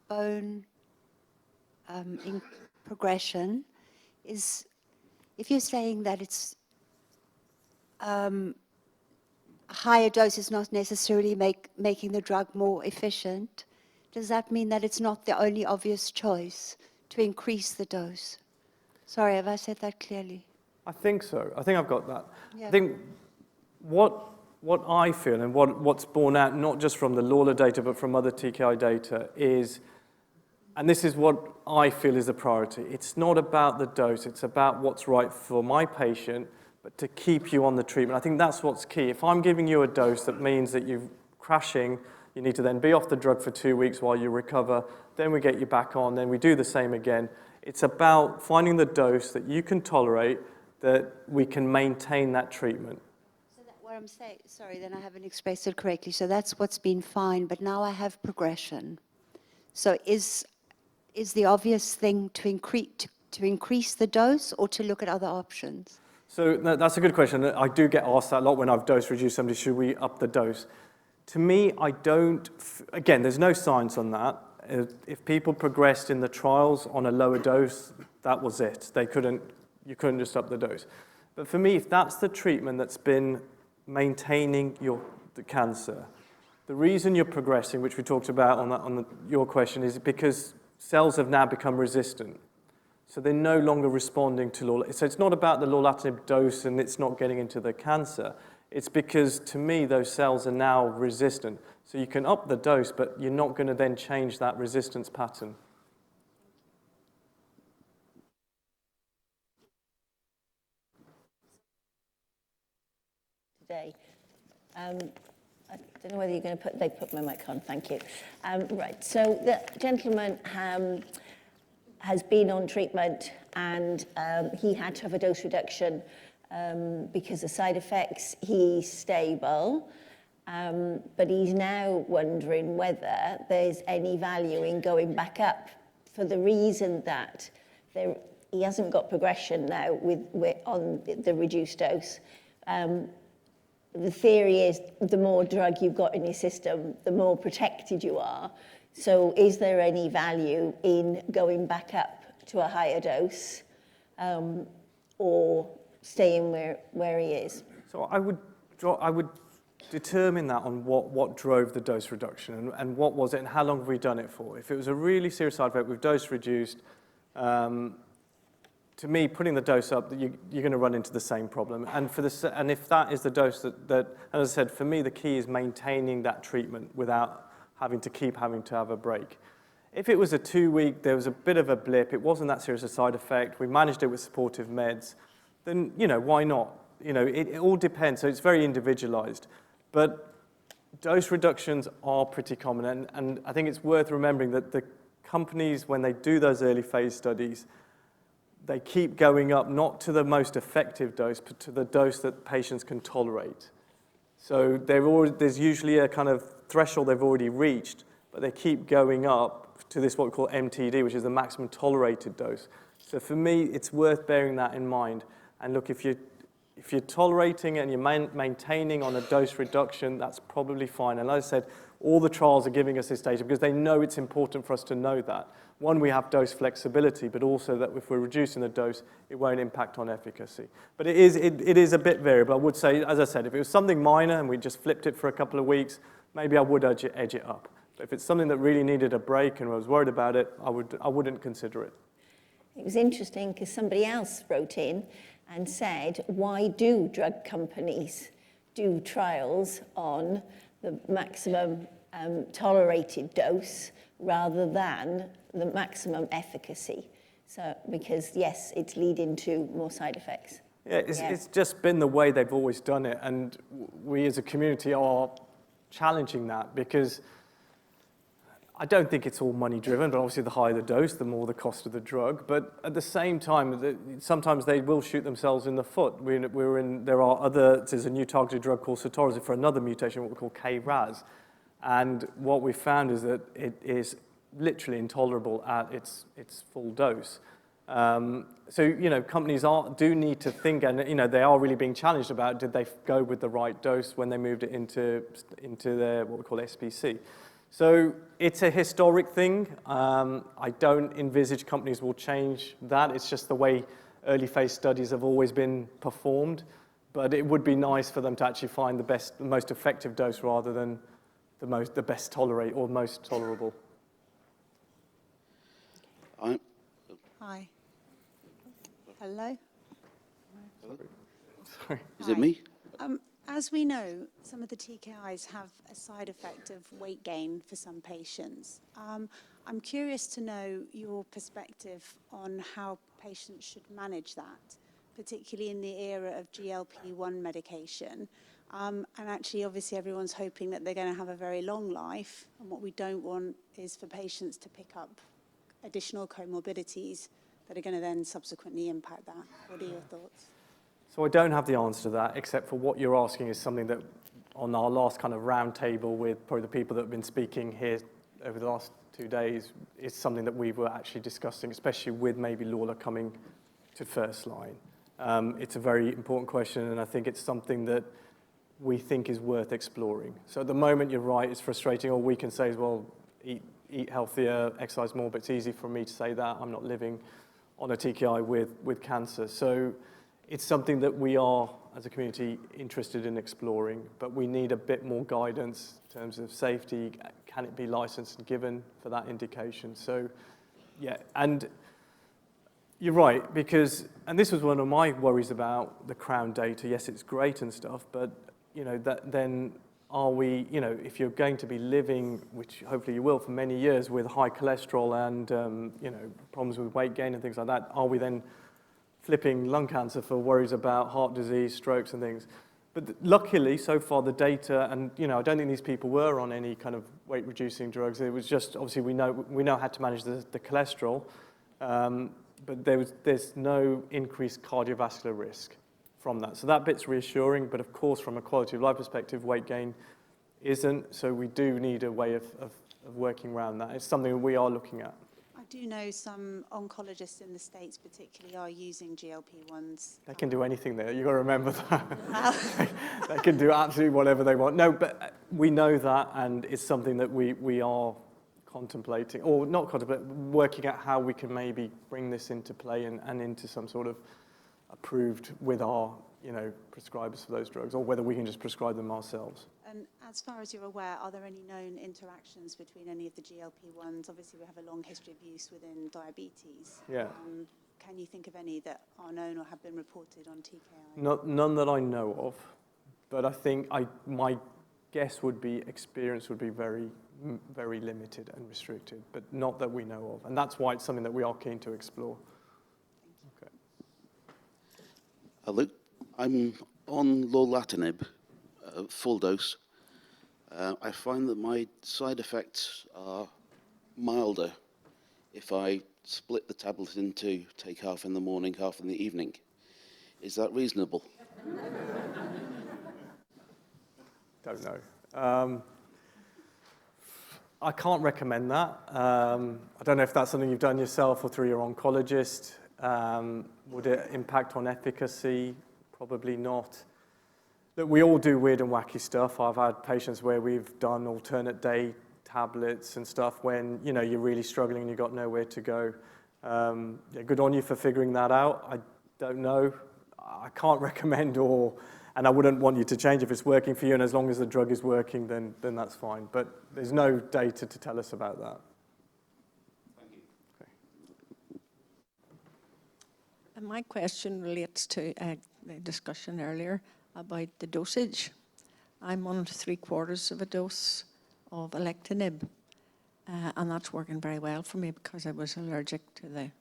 bone in progression, if you're saying that it's a higher dose is not necessarily making the drug more efficient, does that mean that it's not the only obvious choice to increase the dose? Sorry, have I said that clearly? I think so. I think I've got that. Yeah. I think what I feel and what's borne out, not just from the LAULA data, but from other TKI data is, and this is what I feel is a priority, it's not about the dose, it's about what's right for my patient, but to keep you on the treatment. I think that's what's key. If I'm giving you a dose that means that you're crashing, you need to then be off the drug for 2 weeks while you recover, then we get you back on, then we do the same again. It's about finding the dose that you can tolerate, that we can maintain that treatment. So that what I'm saying, sorry, then I haven't expressed it correctly. So that's what's been fine, but now I have progression. So is the obvious thing to increase the dose or to look at other options? So that's a good question. I do get asked that a lot when I've dose reduced somebody, should we up the dose? To me, I don't, again, there's no science on that. If people progressed in the trials on a lower dose, that was it. You couldn't just up the dose. But for me, if that's the treatment that's been maintaining the cancer, the reason you're progressing, which we talked about on your question, is because cells have now become resistant. So they're no longer responding to lorlatinib. So it's not about the lorlatinib dose and it's not getting into the cancer. It's because, to me, those cells are now resistant. So you can up the dose, but you're not going to then change that resistance pattern. Today. I don't know whether you're going to they put my mic on, thank you. Right, so the gentleman has been on treatment and he had to have a dose reduction because of side effects. He's stable, but he's now wondering whether there's any value in going back up for the reason that he hasn't got progression now on the reduced dose. The theory is the more drug you've got in your system, the more protected you are. So is there any value in going back up to a higher dose or staying where he is? So I would determine that on what drove the dose reduction and what was it and how long have we done it for. If it was a really serious side effect, we've dose reduced. To me, putting the dose up, you're going to run into the same problem. And if that is the dose that, as I said, for me, the key is maintaining that treatment without having to have a break. If it was a 2-week, there was a bit of a blip, it wasn't that serious a side effect, we managed it with supportive meds, then, why not? It all depends, so it's very individualized. But dose reductions are pretty common, and I think it's worth remembering that the companies, when they do those early phase studies, they keep going up, not to the most effective dose, but to the dose that patients can tolerate. So there's usually a kind of threshold they've already reached, but they keep going up to this what we call MTD, which is the maximum tolerated dose. So for me, it's worth bearing that in mind. And look, if you're tolerating and you're maintaining on a dose reduction, that's probably fine. And as I said, all the trials are giving us this data because they know it's important for us to know that. One, we have dose flexibility, but also that if we're reducing the dose, it won't impact on efficacy. But it is a bit variable. I would say, as I said, if it was something minor and we just flipped it for a couple of weeks, maybe I would edge it up. But if it's something that really needed a break and I was worried about it, I wouldn't consider it. It was interesting because somebody else wrote in and said, why do drug companies do trials on the maximum tolerated dose rather than the maximum efficacy? So, because yes, it's leading to more side effects. Yeah, it's just been the way they've always done it, and we as a community are challenging that because I don't think it's all money driven, but obviously the higher the dose, the more the cost of the drug. But at the same time, sometimes they will shoot themselves in the foot. There's a new targeted drug called sotorasib for another mutation, what we call KRAS. And what we found is that it is literally intolerable at its full dose. So, companies do need to think, and, they are really being challenged about, did they go with the right dose when they moved it into their, what we call SPC. So it's a historic thing. I don't envisage companies will change that. It's just the way early phase studies have always been performed. But it would be nice for them to actually find the most effective dose rather than the best tolerate or most tolerable. Hi. Hello. Sorry. Is it me? As we know, some of the TKIs have a side effect of weight gain for some patients. I'm curious to know your perspective on how patients should manage that, particularly in the era of GLP-1 medication. And actually, obviously, everyone's hoping that they're going to have a very long life. And what we don't want is for patients to pick up additional comorbidities that are going to then subsequently impact that. What are your thoughts? So I don't have the answer to that, except for what you're asking is something that on our last kind of round table with probably the people that have been speaking here over the last 2 days is something that we were actually discussing, especially with maybe Lola coming to first line. It's a very important question, and I think it's something that we think is worth exploring. So at the moment, you're right, it's frustrating. All we can say is, well, eat healthier, exercise more, but it's easy for me to say that. I'm not living on a TKI with cancer. So it's something that we are, as a community, interested in exploring, but we need a bit more guidance in terms of safety. Can it be licensed and given for that indication? So, yeah, and you're right, because, and this was one of my worries about the Crown data. Yes, it's great and stuff, but, you know, that then are we, you know, if you're going to be living, which hopefully you will for many years, with high cholesterol and, you know, problems with weight gain and things like that, are we then flipping lung cancer for worries about heart disease, strokes and things? But luckily, so far, the data, and, you know, I don't think these people were on any kind of weight-reducing drugs. It was just, obviously, we know how to manage the cholesterol, but there's no increased cardiovascular risk from that. So that bit's reassuring, but of course, from a quality of life perspective, weight gain isn't, so we do need a way of working around that. It's something we are looking at. I do know some oncologists in the States particularly are using GLP-1s. They can do anything there, you've got to remember that. They can do absolutely whatever they want. No, but we know that, and it's something that we are contemplating, or not contemplating, working out how we can maybe bring this into play and into some sort of approved with our, you know, prescribers for those drugs, or whether we can just prescribe them ourselves. And as far as you're aware, are there any known interactions between any of the GLP-1s? Obviously, we have a long history of use within diabetes. Yeah. Can you think of any that are known or have been reported on TKI? None that I know of, but I think my guess would be experience would be very, very limited and restricted, but not that we know of. And that's why it's something that we are keen to explore. Okay. Luke, I'm on lorlatinib, full dose. I find that my side effects are milder if I split the tablet into take half in the morning, half in the evening. Is that reasonable? Don't know. I can't recommend that. I don't know if that's something you've done yourself or through your oncologist. Would it impact on efficacy? Probably not. Look, we all do weird and wacky stuff. I've had patients where we've done alternate day tablets and stuff when, you know, you're really struggling and you've got nowhere to go. Yeah, good on you for figuring that out. I don't know. I can't recommend and I wouldn't want you to change if it's working for you, and as long as the drug is working, then that's fine. But there's no data to tell us about that. Thank you. Okay. And my question relates to the discussion earlier about the dosage. I'm on 3/4 of a dose of alectinib, and that's working very well for me because I was allergic to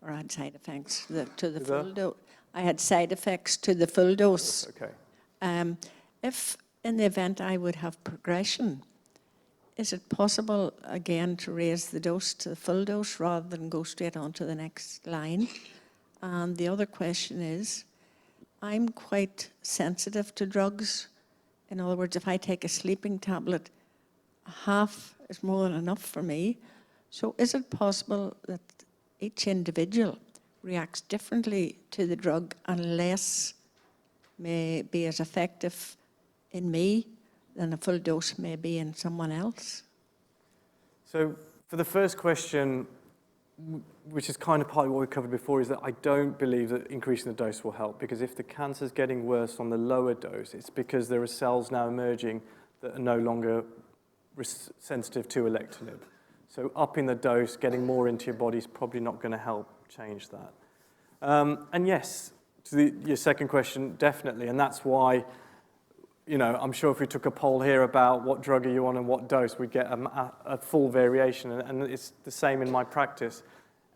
or had side effects to the full dose. I had side effects to the full dose. Okay. If in the event I would have progression, is it possible again to raise the dose to the full dose rather than go straight on to the next line? And the other question is, I'm quite sensitive to drugs. In other words, if I take a sleeping tablet, half is more than enough for me. So is it possible that each individual reacts differently to the drug and less may be as effective in me than a full dose may be in someone else? So for the first question, which is kind of partly what we covered before, is that I don't believe that increasing the dose will help, because if the cancer's getting worse on the lower dose, it's because there are cells now emerging that are no longer sensitive to alectinib. So upping the dose, getting more into your body is probably not going to help change that. And yes, to your second question, definitely, and that's why, you know, I'm sure if we took a poll here about what drug are you on and what dose, we'd get a full variation, and it's the same in my practice.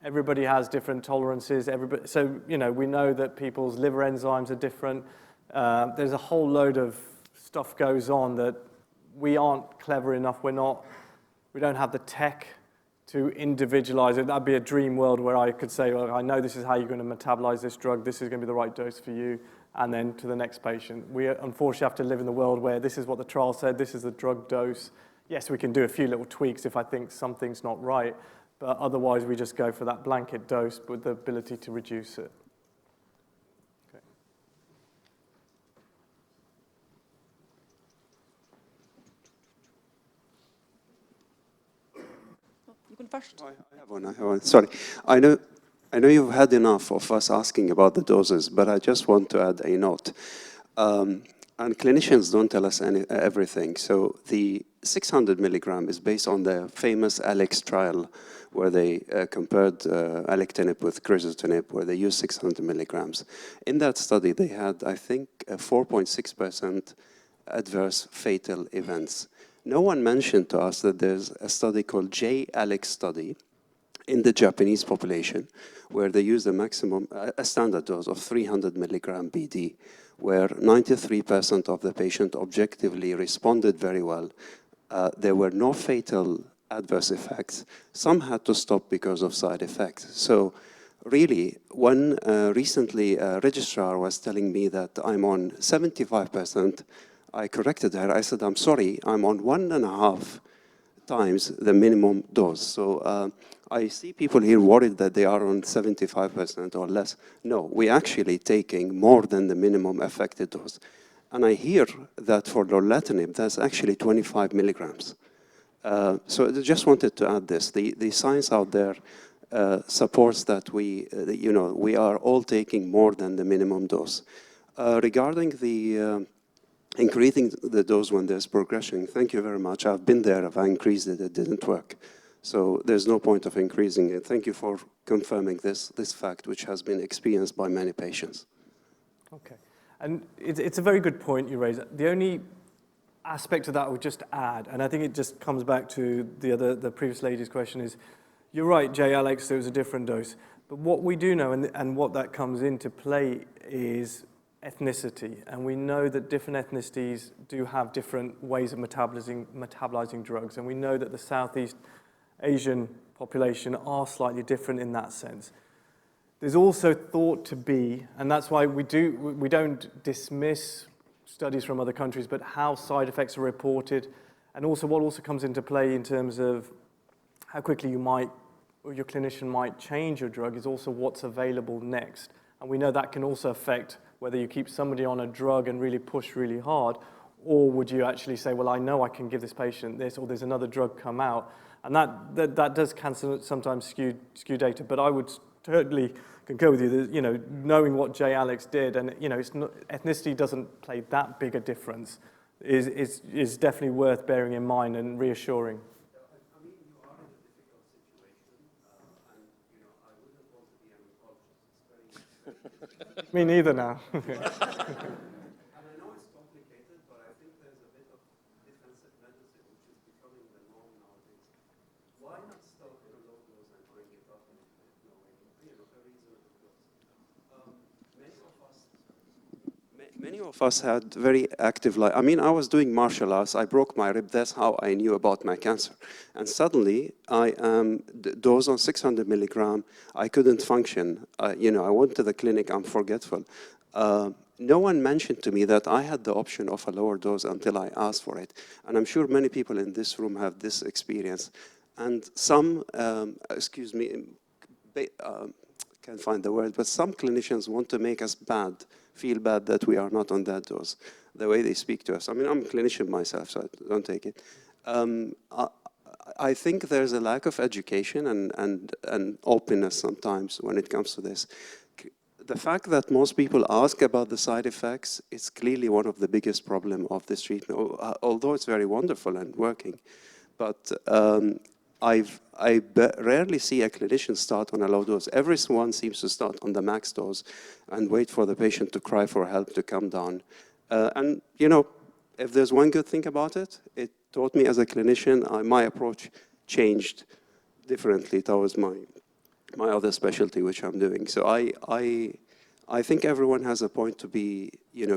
Everybody has different tolerances. So, you know, we know that people's liver enzymes are different. There's a whole load of stuff goes on that we aren't clever enough. We don't have the tech to individualize it. That'd be a dream world where I could say, well, I know this is how you're going to metabolize this drug. This is going to be the right dose for you. And then to the next patient. We unfortunately have to live in the world where this is what the trial said, this is the drug dose. yes, we can do a few little tweaks if I think something's not right, but otherwise we just go for that blanket dose with the ability to reduce it. Okay. You can first. I have one. Sorry. I know you've had enough of us asking about the doses, but I just want to add a note. And clinicians don't tell us everything. So the 600 milligram is based on the famous ALEX trial, where they compared alectinib with crizotinib, where they used 600 milligrams. In that study, they had, I think, 4.6% adverse fatal events. No one mentioned to us that there's a study called ALEX study in the Japanese population, where they used a standard dose of 300 milligram BD, where 93% of the patient objectively responded very well. There were no fatal adverse effects. Some had to stop because of side effects. So really, when recently a registrar was telling me that I'm on 75%, I corrected her. I said, I'm sorry, I'm on 1.5 times the minimum dose. So I see people here worried that they are on 75% or less. No, we're actually taking more than the minimum effective dose. And I hear that for lorlatinib, that's actually 25 milligrams. So I just wanted to add this. The science out there supports that we are all taking more than the minimum dose. Regarding the increasing the dose when there's progression, thank you very much. I've been there. I've increased it. It didn't work. So there's no point of increasing it. Thank you for confirming this fact, which has been experienced by many patients. Okay. And it's a very good point you raise. The only aspect of that I would just add, and I think it just comes back to the previous lady's question, is you're right, Alex, there was a different dose. But what we do know, and what that comes into play, is ethnicity. And we know that different ethnicities do have different ways of metabolizing drugs. And we know that the Southeast Asian population are slightly different in that sense. There's also thought to be, and that's why we don't dismiss studies from other countries, but how side effects are reported, and also what also comes into play in terms of how quickly you might, or your clinician might change your drug, is also what's available next. And we know that can also affect whether you keep somebody on a drug and really push really hard, or would you actually say, well, I know I can give this patient this, or there's another drug come out. And that does sometimes skew data. But I would totally concur with you that, knowing what Alex did, and, ethnicity doesn't play that big a difference, is definitely worth bearing in mind and reassuring. I mean, you are in a difficult situation, and, I wouldn't want to be an oncologist. It's very Me neither now. And I know it's complicated, but I think there's a bit of defensive medicine, which is becoming the norm nowadays. Why not start at a low dose and bring it up a reasonable dose? Many of us had very active life. I mean, I was doing martial arts. I broke my rib. That's how I knew about my cancer. And suddenly, I am dosed on 600 milligram. I couldn't function. I went to the clinic. I'm forgetful. No one mentioned to me that I had the option of a lower dose until I asked for it. And I'm sure many people in this room have this experience. And some, can't find the word, but some clinicians want to make us feel bad that we are not on that dose, the way they speak to us. I mean, I'm a clinician myself, so don't take it. I think there's a lack of education and openness sometimes when it comes to this. The fact that most people ask about the side effects is clearly one of the biggest problems of this treatment, although it's very wonderful and working. But I rarely see a clinician start on a low dose. Everyone seems to start on the max dose and wait for the patient to cry for help to come down. And, if there's one good thing about it, it taught me as a clinician, my approach changed differently towards my other specialty, which I'm doing. So I think everyone has a point to be,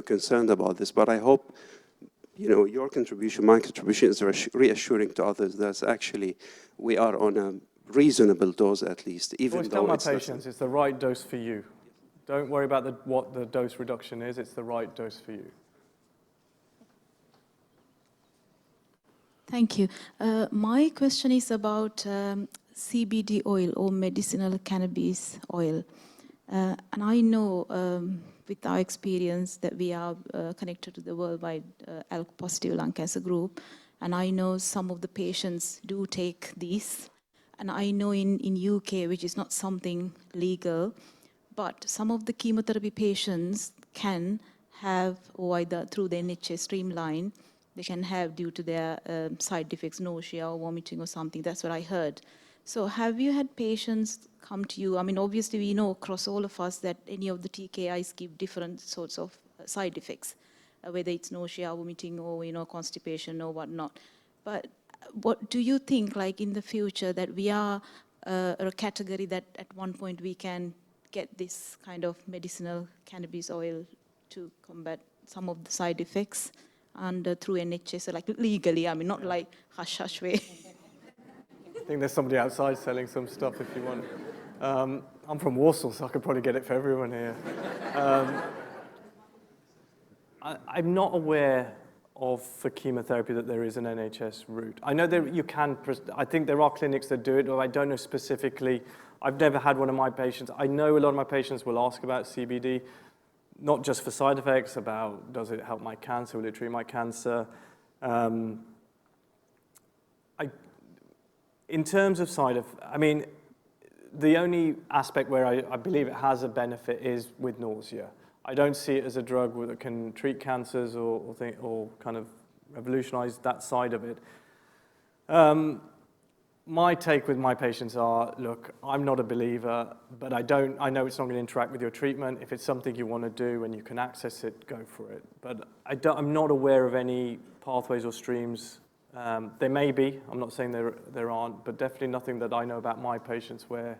concerned about this, but I hope, your contribution, my contribution is reassuring to others that actually we are on a reasonable dose at least, even always though tell my it's patients it's the right dose for you. Don't worry about what the dose reduction is, it's the right dose for you. Thank you. My question is about CBD oil or medicinal cannabis oil. And I know with our experience that we are connected to the worldwide ALK Positive lung cancer group, and I know some of the patients do take these. And I know in UK, which is not something legal, but some of the chemotherapy patients can have, or either through the NHS streamline, they can have due to their side effects, nausea or vomiting or something. That's what I heard. So have you had patients come to you? I mean, obviously we know across all of us that any of the TKIs give different sorts of side effects, whether it's nausea, vomiting, or constipation or whatnot. But what do you think, like in the future, that we are a category that at one point we can get this kind of medicinal cannabis oil to combat some of the side effects and through NHS, like legally, I mean, not like hush-hush way. I think there's somebody outside selling some stuff if you want. I'm from Warsaw, so I could probably get it for everyone here. I'm not aware of, for chemotherapy, that there is an NHS route. I know that you can, I think there are clinics that do it, or I don't know specifically. I've never had one of my patients. I know a lot of my patients will ask about CBD, not just for side effects, about does it help my cancer, will it treat my cancer? In terms of side effects, I mean, the only aspect where I believe it has a benefit is with nausea. I don't see it as a drug that can treat cancers or kind of revolutionize that side of it. My take with my patients are, look, I'm not a believer, but I know it's not going to interact with your treatment. If it's something you want to do and you can access it, go for it. But I'm not aware of any pathways or streams. There may be, I'm not saying there aren't, but definitely nothing that I know about my patients where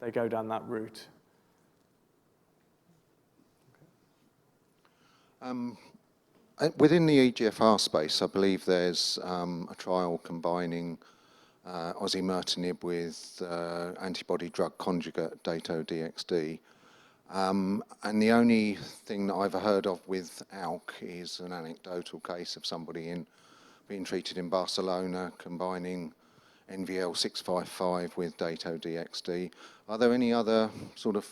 they go down that route. Within the EGFR space, I believe there's a trial combining osimertinib with antibody-drug conjugate Dato-DXd. And the only thing that I've heard of with ALK is an anecdotal case of somebody being treated in Barcelona combining NVL-655 with Dato-DXd. Are there any other sort of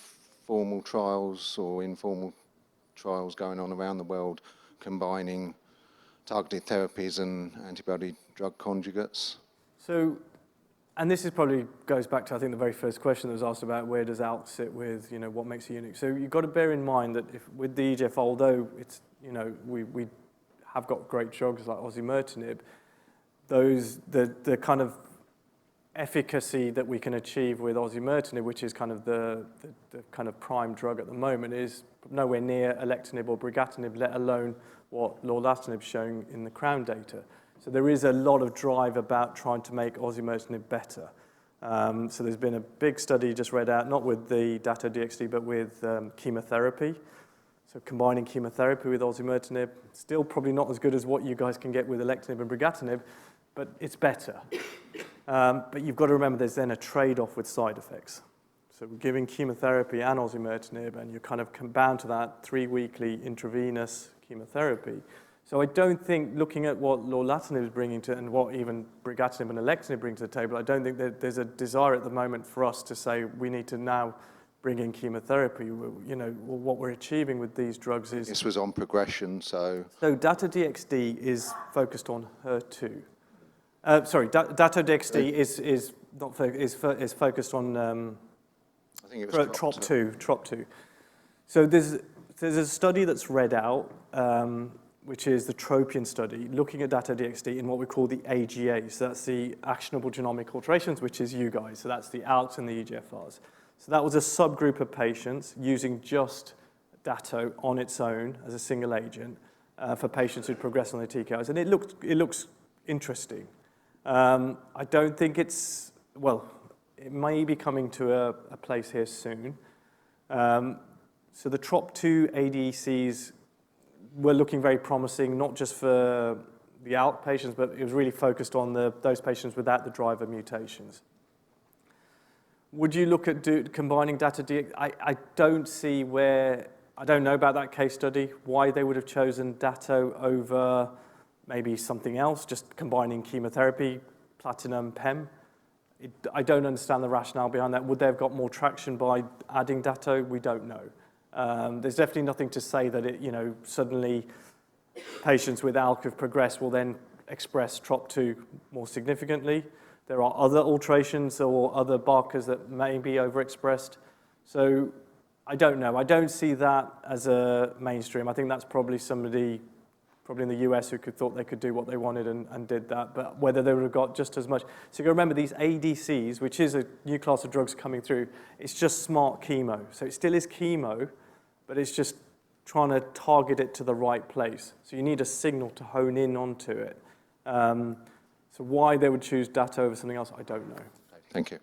formal trials or informal trials going on around the world combining targeted therapies and antibody-drug conjugates? So, and this is probably goes back to, I think, the very first question that was asked about where does ALK sit with, what makes it unique. So you've got to bear in mind that if with the EGFR, although it's, we have got great drugs like osimertinib, the kind of efficacy that we can achieve with osimertinib, which is kind of the kind of prime drug at the moment, is nowhere near alectinib or brigatinib, let alone what lorlatinib is showing in the CROWN data. So there is a lot of drive about trying to make osimertinib better. So there's been a big study just read out, not with the Dato-DXd, but with chemotherapy. So combining chemotherapy with osimertinib, still probably not as good as what you guys can get with alectinib and brigatinib, but it's better. But you've got to remember there's then a trade-off with side effects. So we're giving chemotherapy and osimertinib, and you're kind of bound to that 3-weekly intravenous chemotherapy. So I don't think, looking at what lorlatinib is bringing to, and what even brigatinib and alectinib bring to the table, I don't think that there's a desire at the moment for us to say we need to now bring in chemotherapy. What we're achieving with these drugs is... This was on progression, so... So Dato-DXd is focused on HER2. Dato-DXd is focused on I think it was TROP2. So there's a study that's read out, which is the Tropion study, looking at Dato-DXd in what we call the AGA. So that's the actionable genomic alterations, which is you guys. So that's the ALKs and the EGFRs. So that was a subgroup of patients using just Dato on its own as a single agent for patients who'd progressed on their TKIs. And it looks interesting. I don't think it's, well, it may be coming to a place here soon. So the TROP2 ADCs were looking very promising, not just for the ALK patients, but it was really focused on those patients without the driver mutations. Would you look at combining Dato-DXd? I don't see where, I don't know about that case study, why they would have chosen Dato over maybe something else, just combining chemotherapy, platinum, PEM. I don't understand the rationale behind that. Would they have got more traction by adding dato? We don't know. There's definitely nothing to say that suddenly patients with ALK who've progressed will then express TROP2 more significantly. There are other alterations or other markers that may be overexpressed. So I don't know. I don't see that as a mainstream. I think that's probably somebody, probably in the US, who thought they could do what they wanted and did that. But whether they would have got just as much. So you got to remember these ADCs, which is a new class of drugs coming through, it's just smart chemo. So it still is chemo, but it's just trying to target it to the right place. So you need a signal to hone in onto it. So why they would choose dato over something else, I don't know. Thank you.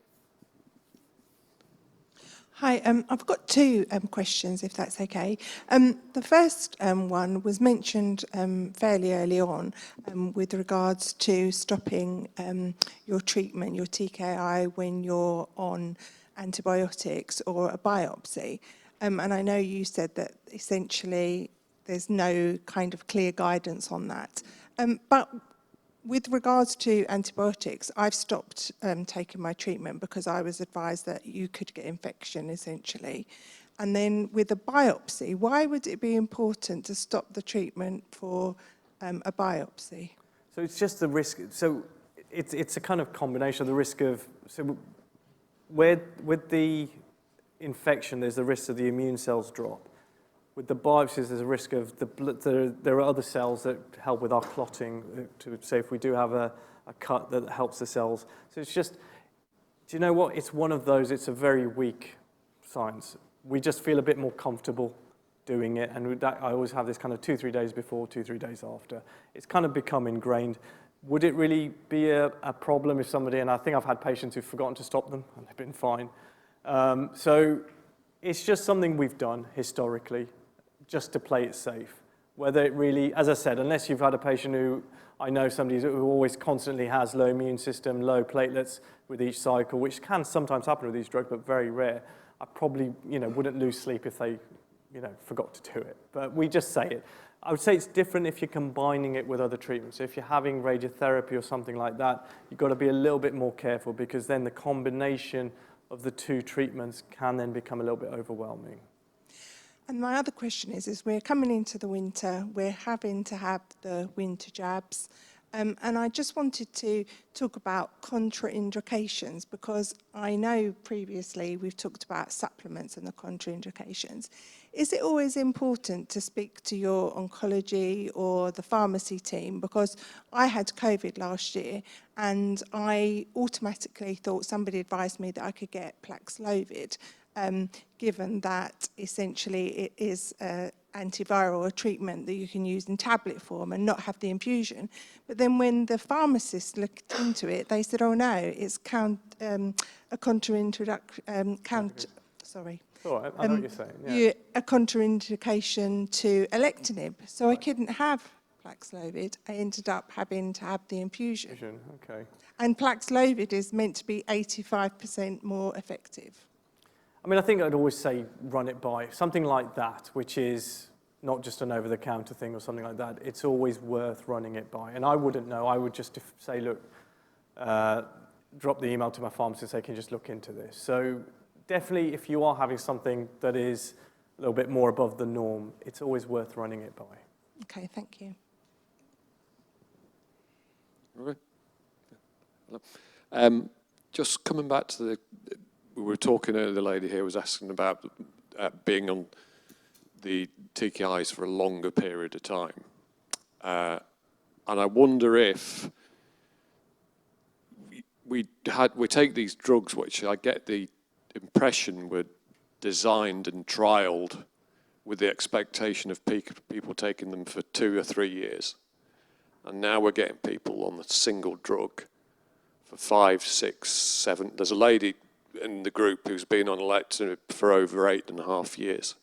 Hi, I've got two questions, if that's okay. The first one was mentioned fairly early on with regards to stopping your treatment, your TKI, when you're on antibiotics or a biopsy. And I know you said that essentially there's no kind of clear guidance on that. But with regards to antibiotics, I've stopped taking my treatment because I was advised that you could get infection, essentially. And then with a biopsy, why would it be important to stop the treatment for a biopsy? So it's just the risk. So it's a kind of combination of the risk of, so with the infection, there's the risk of the immune cells drop. With the biopsies, there's a risk of there are other cells that help with our clotting, to say if we do have a cut that helps the cells. So it's just, do you know what? It's one of those, it's a very weak science. We just feel a bit more comfortable doing it, and I always have this kind of 2-3 days before, 2-3 days after. It's kind of become ingrained. Would it really be a problem if somebody, and I think I've had patients who've forgotten to stop them, and they've been fine. So it's just something we've done historically, just to play it safe. Whether it really, as I said, unless you've had a patient who, I know somebody who always constantly has low immune system, low platelets with each cycle, which can sometimes happen with these drugs, but very rare. I probably, wouldn't lose sleep if they, forgot to do it. But we just say it. I would say it's different if you're combining it with other treatments. So if you're having radiotherapy or something like that, you've got to be a little bit more careful, because then the combination of the two treatments can then become a little bit overwhelming. And my other question is we're coming into the winter, we're having to have the winter jabs, and I just wanted to talk about contraindications, because I know previously we've talked about supplements and the contraindications. Is it always important to speak to your oncology or the pharmacy team? Because I had COVID last year and I automatically thought, somebody advised me that I could get Paxlovid, given that essentially it is an antiviral, a treatment that you can use in tablet form and not have the infusion. But then when the pharmacist looked into it, they said, oh no, it's a contraindication, sorry. Oh, I know what you're saying, yeah. A contraindication to alectinib. So I couldn't have Paxlovid. I ended up having to have the infusion. Okay. And Paxlovid is meant to be 85% more effective. I mean, I think I'd always say run it by something like that, which is not just an over-the-counter thing or something like that. It's always worth running it by. And I wouldn't know. I would just say, look, drop the email to my pharmacist and say, can you just look into this? So definitely, if you are having something that is a little bit more above the norm, it's always worth running it by. Okay, thank you. Just coming back to we were talking earlier, the lady here was asking about being on the TKIs for a longer period of time. And I wonder if we take these drugs, which I get the impression were designed and trialed with the expectation of people taking them for 2 or 3 years. And now we're getting people on a single drug for 5, 6, 7. There's a lady in the group who's been on alectinib for over 8.5 years.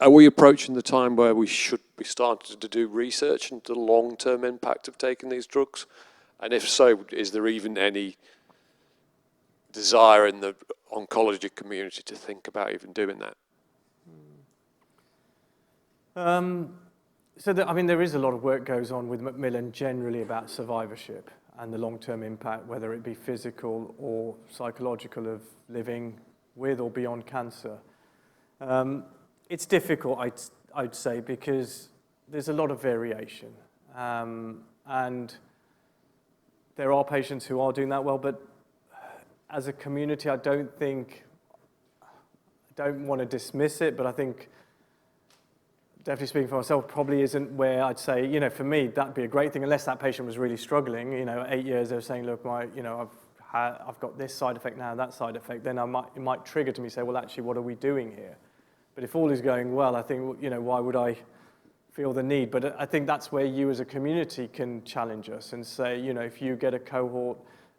Are we approaching the time where we should be starting to do research into the long-term impact of taking these drugs? And if so, is there even any desire in the oncology community to think about even doing that? I mean, there is a lot of work goes on with Macmillan generally about survivorship and the long-term impact, whether it be physical or psychological, of living with or beyond cancer. It's difficult, I'd say, because there's a lot of variation. And there are patients who are doing that well, but as a community, I don't want to dismiss it, but I think, definitely speaking for myself, probably isn't where I'd say, you know, for me, that'd be a great thing, unless that patient was really struggling. You know, 8 years, they were saying, look, I've got this side effect now, that side effect, then it might trigger to me, say, well, actually, what are we doing here? But if all is going well, I think, you know, why would I feel the need? But I think that's where you as a community can challenge us and say, you know, if you get a cohort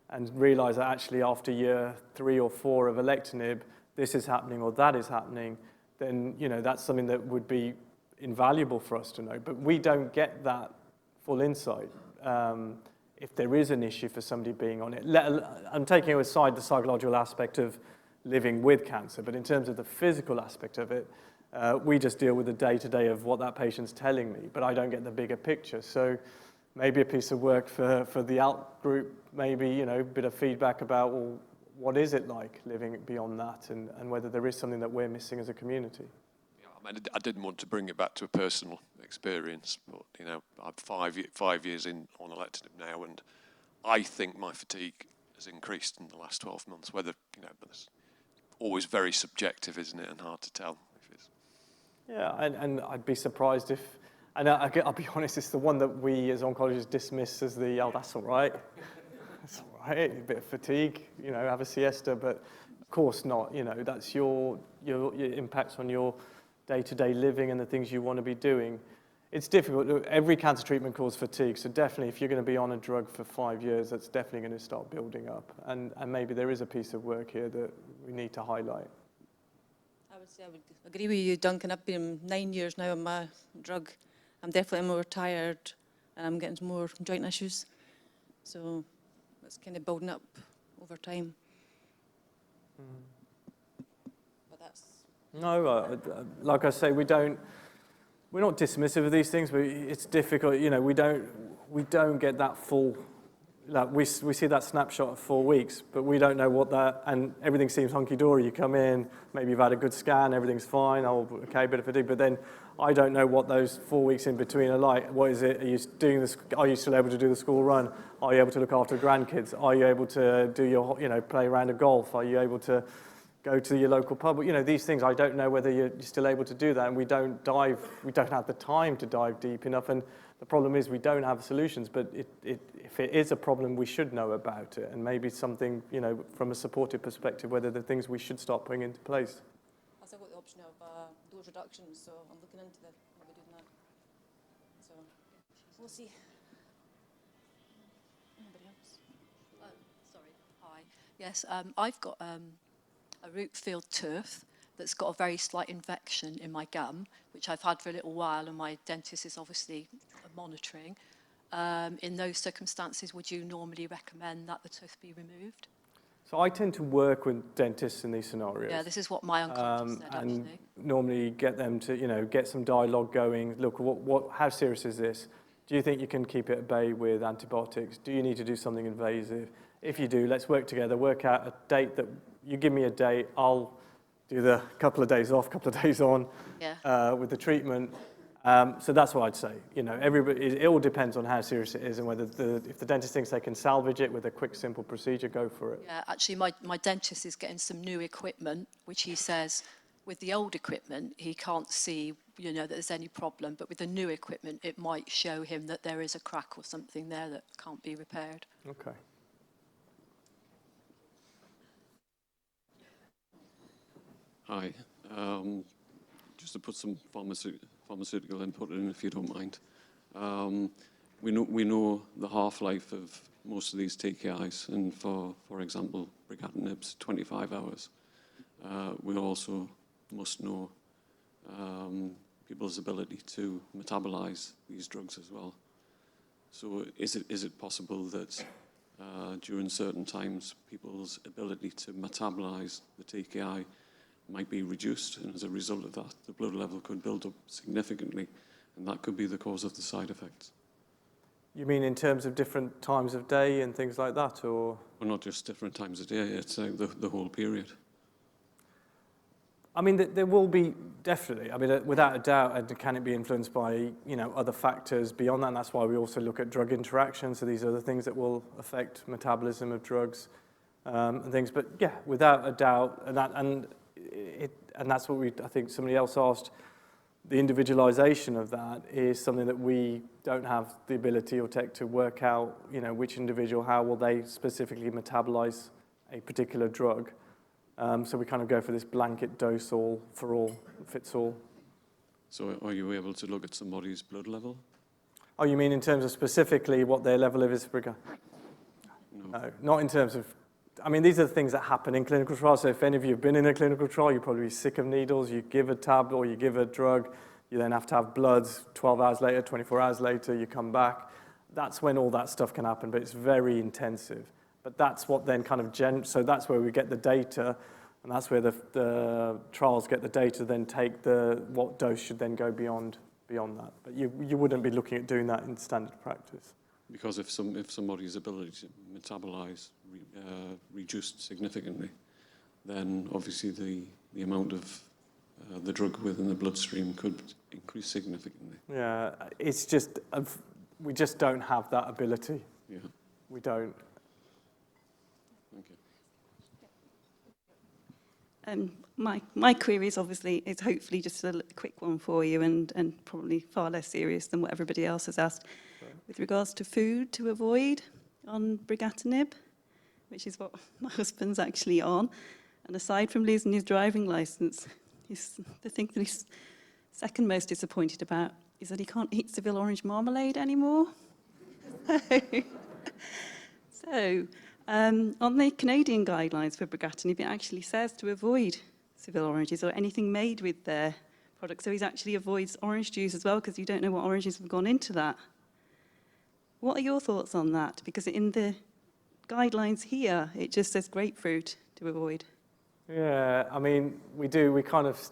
and realize that actually after year 3 or 4 of alectinib, this is happening or that is happening, then, you know, that's something that would be invaluable for us to know. But we don't get that full insight if there is an issue for somebody being on it. I'm taking aside the psychological aspect of living with cancer, but in terms of the physical aspect of it, we just deal with the day-to-day of what that patient's telling me, but I don't get the bigger picture. So maybe a piece of work for the ALK group, maybe, you know, a bit of feedback about, well, what is it like living beyond that, and whether there is something that we're missing as a community. I mean, I didn't want to bring it back to a personal experience, but, you know, I'm 5 years in on alectinib now, and I think my fatigue has increased in the last 12 months, whether, you know, but it's always very subjective, isn't it, and hard to tell if it's... Yeah, and I'd be surprised if, and I'll be honest, it's the one that we as oncologists dismiss as the, oh, that's all right. That's all right, a bit of fatigue, you know, have a siesta, but of course not, you know, that's your impacts on your day-to-day living and the things you want to be doing. It's difficult. Look, every cancer treatment causes fatigue, so definitely if you're going to be on a drug for 5 years, that's definitely going to start building up. And maybe there is a piece of work here that we need to highlight. I would say I would agree with you, Duncan. I've been 9 years now on my drug. I'm definitely more tired and I'm getting more joint issues. So it's kind of building up over time. But that's... No, like I say, we're not dismissive of these things, but it's difficult. You know, we don't get that full. Like we see that snapshot of 4 weeks, but we don't know what that. And everything seems hunky dory. You come in, maybe you've had a good scan, everything's fine. Oh, okay, bit of fatigue, but then I don't know what those 4 weeks in between are like. What is it? Are you doing this? Are you still able to do the school run? Are you able to look after grandkids? Are you able to do your, you know, play a round of golf? Are you able to go to your local pub? You know, these things, I don't know whether you're still able to do that, and we don't have the time to dive deep enough, and the problem is we don't have solutions, but if it is a problem, we should know about it, and maybe something, you know, from a supportive perspective, whether the things we should start putting into place. I've got the option of dose reduction, so I'm looking into maybe doing that. So we'll see. Anybody else? Sorry, hi. Yes, I've got a root field turf that's got a very slight infection in my gum, which I've had for a little while, and my dentist is obviously monitoring. In those circumstances, would you normally recommend that the tooth be removed? So I tend to work with dentists in these scenarios. Yeah, this is what my oncologist said, and actually. normally get them to, you know, get some dialogue going. Look, how serious is this? Do you think you can keep it at bay with antibiotics? Do you need to do something invasive? If you do, let's work together, work out a date that, you give me a date, I'll do the couple of days off, couple of days on with the treatment. So that's what I'd say. You know, it all depends on how serious it is and whether if the dentist thinks they can salvage it with a quick, simple procedure, go for it. Yeah, actually, my dentist is getting some new equipment, which he says with the old equipment, he can't see, you know, that there's any problem, but with the new equipment, it might show him that there is a crack or something there that can't be repaired. Okay. Hi. Just to put some pharmaceutical input in, if you don't mind. We know the half-life of most of these TKIs, and for example, brigatinib's 25 hours. We also must know people's ability to metabolize these drugs as well. So is it possible that during certain times, people's ability to metabolize the TKI might be reduced, and as a result of that, the blood level could build up significantly, and that could be the cause of the side effects. You mean in terms of different times of day and things like that, or? Well, not just different times of day, it's the whole period. I mean, there will be, definitely, I mean, without a doubt, and can it be influenced by, you know, other factors beyond that, and that's why we also look at drug interactions, so these are the things that will affect metabolism of drugs and things, but yeah, without a doubt, and that's what I think somebody else asked, the individualization of that is something that we don't have the ability or tech to work out, you know, which individual, how will they specifically metabolize a particular drug. So we kind of go for this blanket dose, all fits all. So are you able to look at somebody's blood level? Oh, you mean in terms of specifically what their level of is? No, not in terms of, I mean, these are the things that happen in clinical trials. So if any of you have been in a clinical trial, you're probably sick of needles, you give a tab or you give a drug, you then have to have bloods 12 hours later, 24 hours later, you come back. That's when all that stuff can happen, but it's very intensive. But that's what then kind of, so that's where we get the data, and that's where the trials get the data, then take what dose should then go beyond that. But you wouldn't be looking at doing that in standard practice. Because if somebody's ability to metabolize reduced significantly, then obviously the amount of the drug within the bloodstream could increase significantly. Yeah, it's just, we just don't have that ability. Yeah. We don't. My query is hopefully just a quick one for you and probably far less serious than what everybody else has asked. Right. With regards to food to avoid on brigatinib, which is what my husband's actually on, and aside from losing his driving license, the thing that he's second most disappointed about is that he can't eat Seville orange marmalade anymore. So on the Canadian guidelines for brigatinib, it actually says to avoid Seville oranges or anything made with their products. So he actually avoids orange juice as well because you don't know what oranges have gone into that. What are your thoughts on that? Because in the guidelines here, it just says grapefruit to avoid. Yeah, I mean, we kind of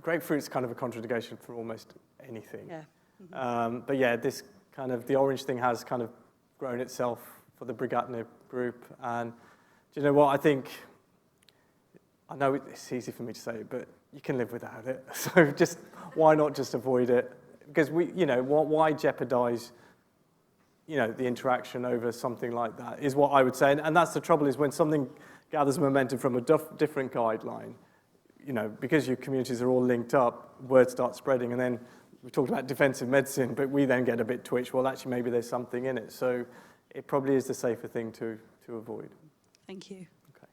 grapefruit's kind of a contraindication for almost anything. Yeah. Mm-hmm. But yeah, this kind of, the orange thing has kind of grown itself for the brigatinib group. And do you know what, I know it's easy for me to say, but you can live without it. So just, why not just avoid it? Because why jeopardize, the interaction over something like that is what I would say. And that's the trouble, is when something gathers momentum from a different guideline, because your communities are all linked up, word starts spreading, and then we talked about defensive medicine, but we then get a bit twitched. Well, actually, maybe there's something in it. So it probably is the safer thing to avoid. Thank you. Okay.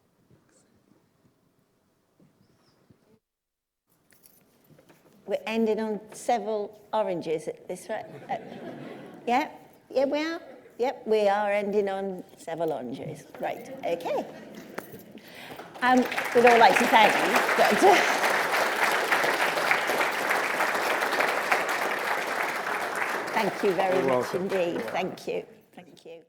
We're ending on several oranges at this rate. Yeah, we are. Yep, we are ending on several oranges. Right, okay. We'd all like to thank you. Thank you very much indeed. Thank you. Thank you.